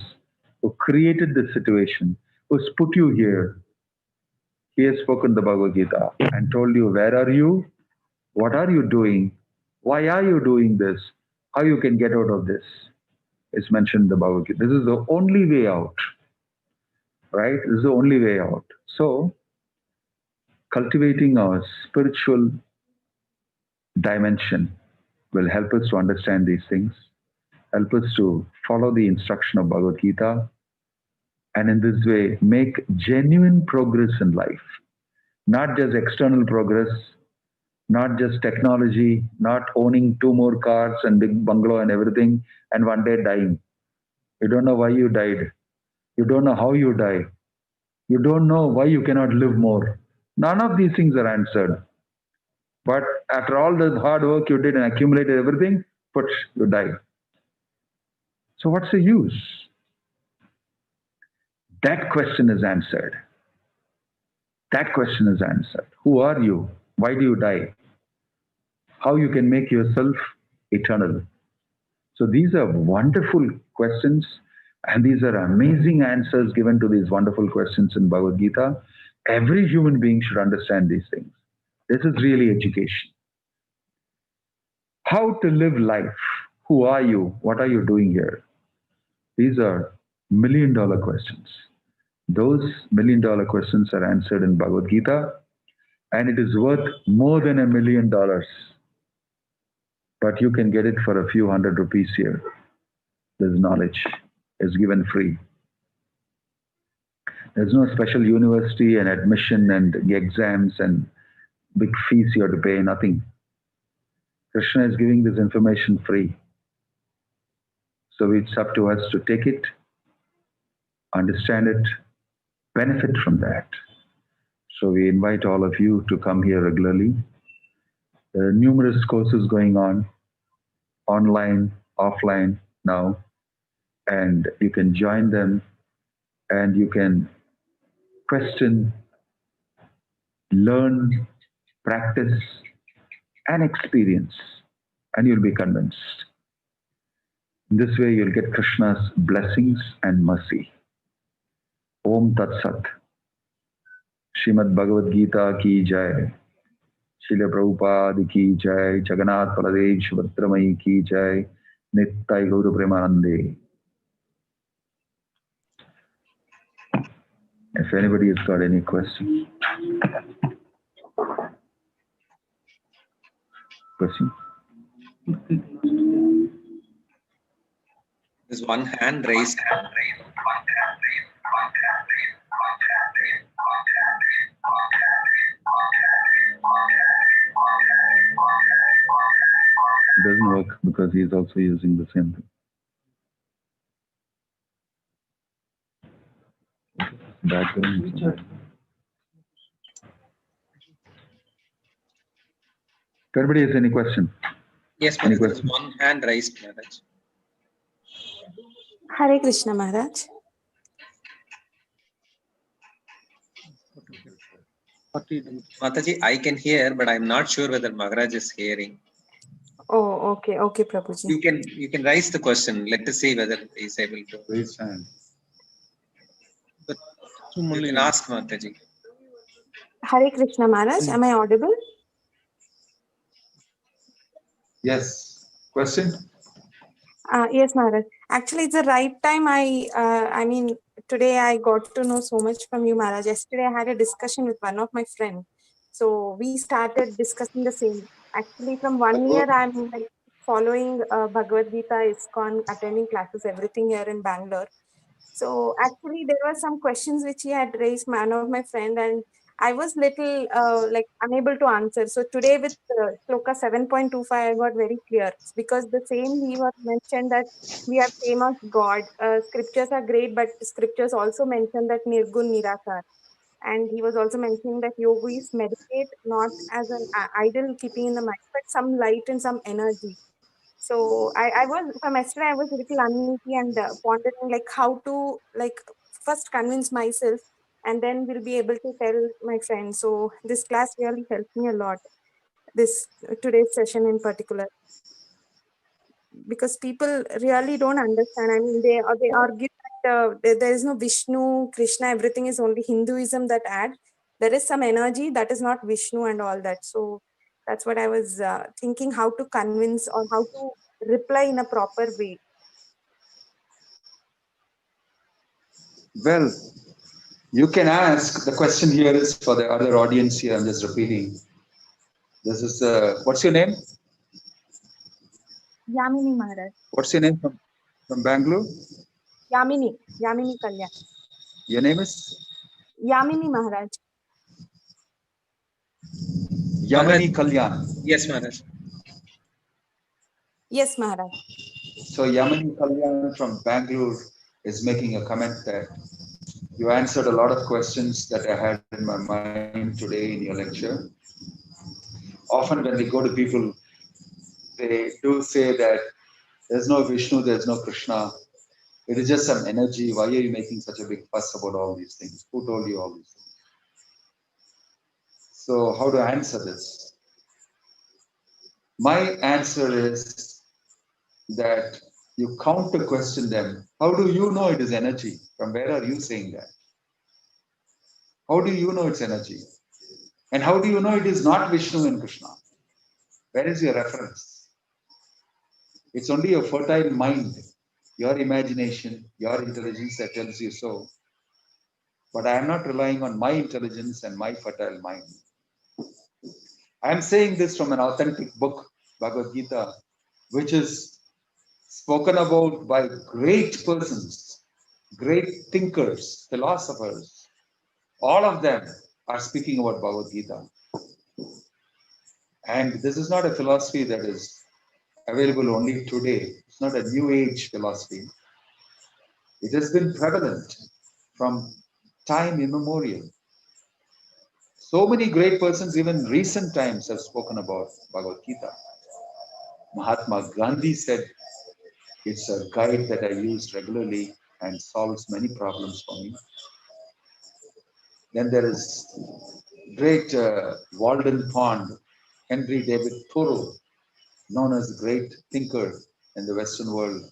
who created this situation, who's put you here. He has spoken the Bhagavad Gita and told you, where are you? What are you doing? Why are you doing this? How you can get out of this? It's mentioned in the Bhagavad Gita. This is the only way out. Right? This is the only way out. So, cultivating our spiritual dimension will help us to understand these things, help us to follow the instruction of Bhagavad Gita, and in this way make genuine progress in life. Not just external progress, not just technology, not owning 2 more cars and big bungalow and everything, and one day dying. You don't know why you died. You don't know how you die. You don't know why you cannot live more. None of these things are answered. But after all the hard work you did and accumulated everything, you die. So what's the use? That question is answered. That question is answered. Who are you? Why do you die? How you can make yourself eternal? So these are wonderful questions And these are amazing answers given to these wonderful questions in Bhagavad Gita. Every human being should understand these things. This is really education. How to live life? Who are you? What are you doing here? These are million-dollar questions. Those million-dollar questions are answered in Bhagavad Gita, and it is worth more than $1 million. But you can get it for a few hundred rupees here. This knowledge is given free. There's no special university and admission and exams and big fees you have to pay, nothing. Krishna is giving this information free. So it's up to us to take it, understand it, benefit from that. So we invite all of you to come here regularly. There are numerous courses going on, online, offline now, and you can join them and you can question, learn, practice, and experience, and you'll be convinced. In this way, you'll get Krishna's blessings and mercy. Om Tat Sat. Srimad Bhagavad Gita ki jai. Srila Prabhupada ki jai. Jagannath Baladev Subhadramai ki jai. Nittai Gaura Premanande. If anybody has got any questions. Question? There's one hand raised. It doesn't work because he is also using the same thing. Background. If anybody has any question? Yes, Any there's question? one hand raised, Maharaj. Hare Krishna Maharaj. Mataji, I can hear, but I'm not sure whether Maharaj is hearing. Oh, okay, okay, Prabhuji. You can raise the question. Let us see whether he's able to. Raise hand. But you can ask Mataji. Hare Krishna Maharaj, am I audible? Yes. Question? Yes, Maharaj. Actually, it's the right time. I mean, today I got to know so much from you, Maharaj. Yesterday, I had a discussion with one of my friends. So we started discussing the same. Actually, from 1 year, I'm like following Bhagavad Gita, ISKCON, attending classes, everything here in Bangalore. So actually, there were some questions which he had raised, one of my friend, and I was little like unable to answer. So today with Shloka 7.25, I got very clear because the same he was mentioned that we are same as God. Scriptures are great, but scriptures also mention that Nirgun Nirakar. And he was also mentioning that yogis meditate not as an idle keeping in the mind, but some light and some energy. So I was from yesterday I was a little uneasy and pondering like how to like first convince myself and then we'll be able to tell my friends. So this class really helped me a lot. This today's session in particular, because people really don't understand. I mean, they argue that there is no Vishnu, Krishna, everything is only Hinduism that add. There is some energy that is not Vishnu and all that. So that's what I was thinking, how to convince or how to reply in a proper way. Well, you can ask. The question here is for the other audience here. I'm just repeating. This is, what's your name? Yamini Maharaj. What's your name from Bangalore? Yamini Kalyan. Your name is? Yamini Maharaj. Yamini Kalyan. Yes, Maharaj. Yes, Maharaj. So Yamini Kalyan from Bangalore is making a comment that you answered a lot of questions that I had in my mind today in your lecture. Often when we go to people, they do say that there's no Vishnu, there's no Krishna. It is just some energy. Why are you making such a big fuss about all these things? Who told you all these things? So how to answer this? My answer is that you counter question them. How do you know it is energy? From where are you saying that? How do you know it's energy? And how do you know it is not Vishnu and Krishna? Where is your reference? It's only your fertile mind, your imagination, your intelligence that tells you so. But I am not relying on my intelligence and my fertile mind. I am saying this from an authentic book, Bhagavad Gita, which is spoken about by great persons, great thinkers, philosophers. All of them are speaking about Bhagavad Gita. And this is not a philosophy that is available only today. It's not a new age philosophy. It has been prevalent from time immemorial. So many great persons, even recent times, have spoken about Bhagavad Gita. Mahatma Gandhi said, it's a guide that I use regularly and solves many problems for me. Then there is great Walden Pond, Henry David Thoreau, known as a great thinker in the Western world.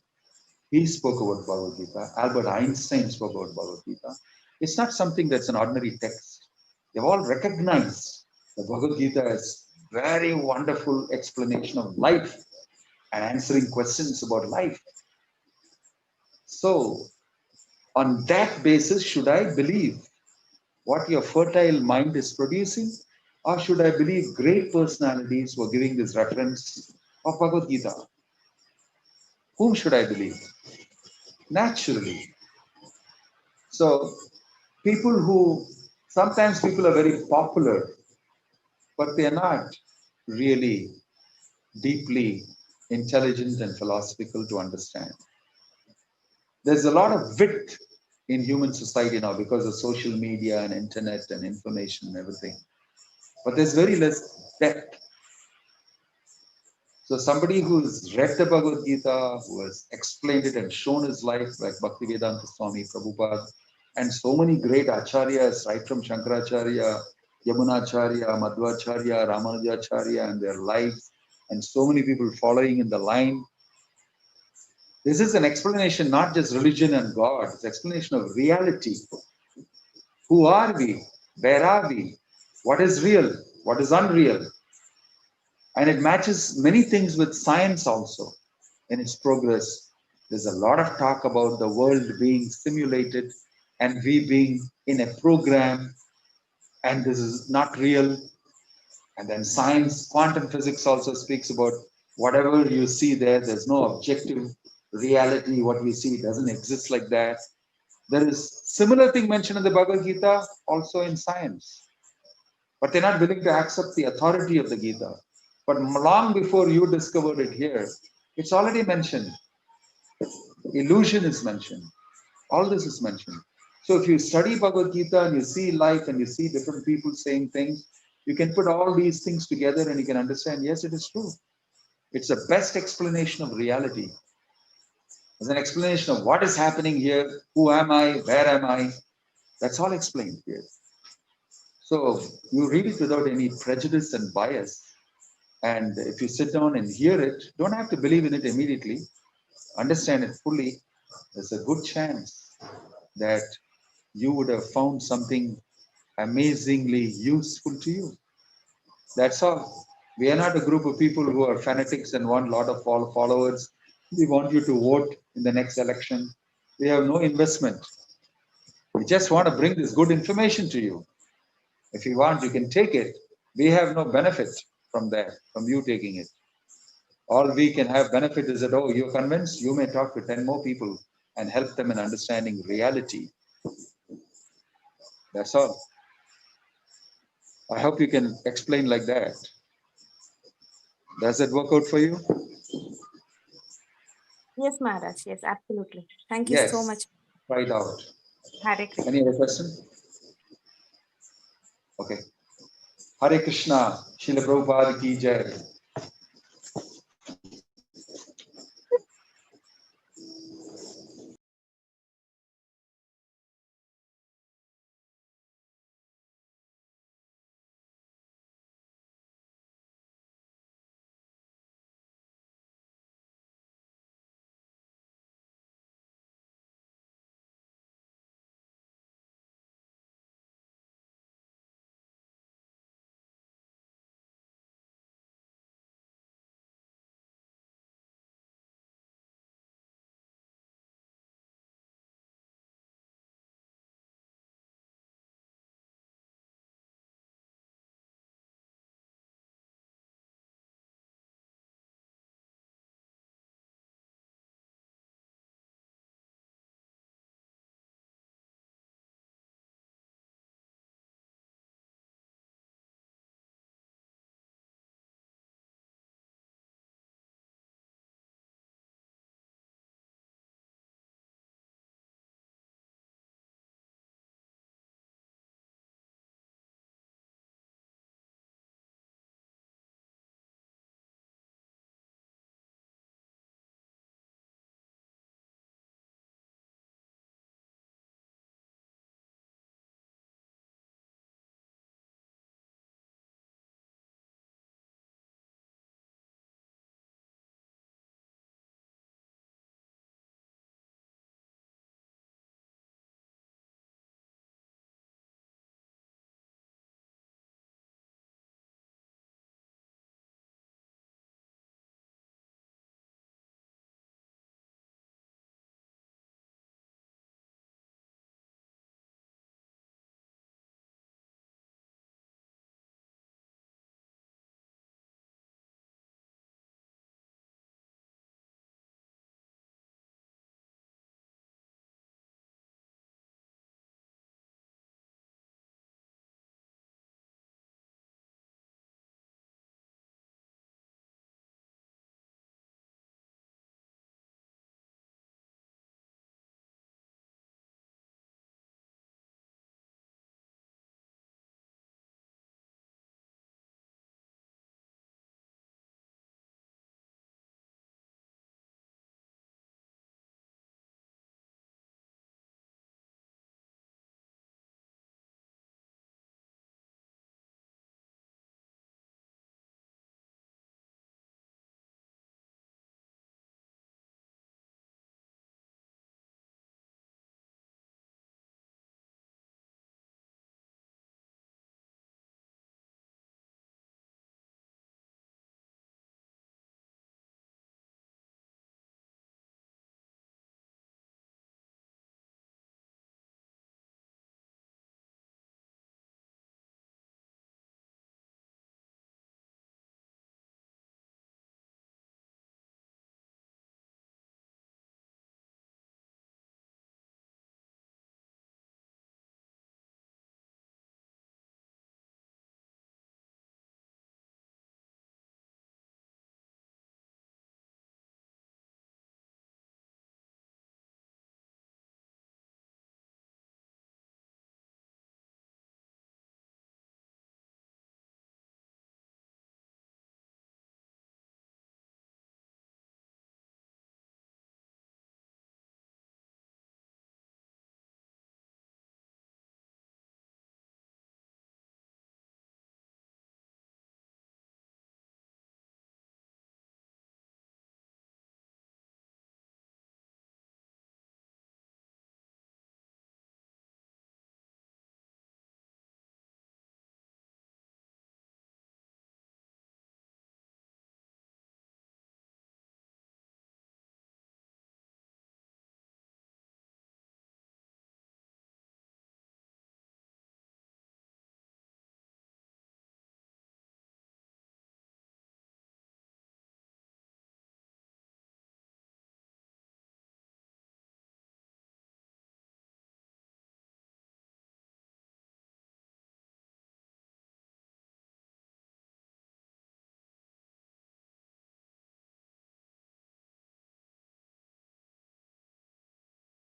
He spoke about Bhagavad Gita. Albert Einstein spoke about Bhagavad Gita. It's not something that's an ordinary text. They've all recognized the Bhagavad Gita as very wonderful explanation of life and answering questions about life. So, on that basis, should I believe what your fertile mind is producing? Or should I believe great personalities who are giving this reference of Bhagavad Gita? Whom should I believe? Naturally. So, sometimes people are very popular, but they are not really deeply intelligent and philosophical to understand. There's a lot of wit in human society now because of social media and internet and information and everything. But there's very less depth. So somebody who's read the Bhagavad Gita, who has explained it and shown his life, like Bhaktivedanta Swami Prabhupada, and so many great acharyas, right from Shankaracharya, Yamunacharya, Madhvacharya, Ramanujacharya, and their lives, and so many people following in the line. This is an explanation, not just religion and God, it's an explanation of reality. Who are we? Where are we? What is real? What is unreal? And it matches many things with science also in its progress. There's a lot of talk about the world being simulated and we being in a program, and this is not real. And then science, quantum physics also speaks about whatever you see there, there's no objective reality. What we see doesn't exist like that. There is similar thing mentioned in the Bhagavad Gita, also in science. But they're not willing to accept the authority of the Gita. But long before you discovered it here, it's already mentioned. Illusion is mentioned. All this is mentioned. So if you study Bhagavad Gita and you see life and you see different people saying things, you can put all these things together and you can understand, yes, it is true. It's the best explanation of reality. It's an explanation of what is happening here, who am I, where am I. That's all explained here. So you read it without any prejudice and bias. And if you sit down and hear it, don't have to believe in it immediately. Understand it fully. There's a good chance that you would have found something amazingly useful to you. That's all. We are not a group of people who are fanatics and want a lot of followers. We want you to vote in the next election. We have no investment. We just want to bring this good information to you. If you want, you can take it. We have no benefit from that, from you taking it. All we can have benefit is that, oh, you're convinced, you may talk to 10 more people and help them in understanding reality. That's all. I hope you can explain like that. Does that work out for you? Yes, Maharaj. Yes, absolutely. Thank you so much. Try it out. Hare Krishna. Any other question? Okay. Hare Krishna. Srila Prabhupada ki jai.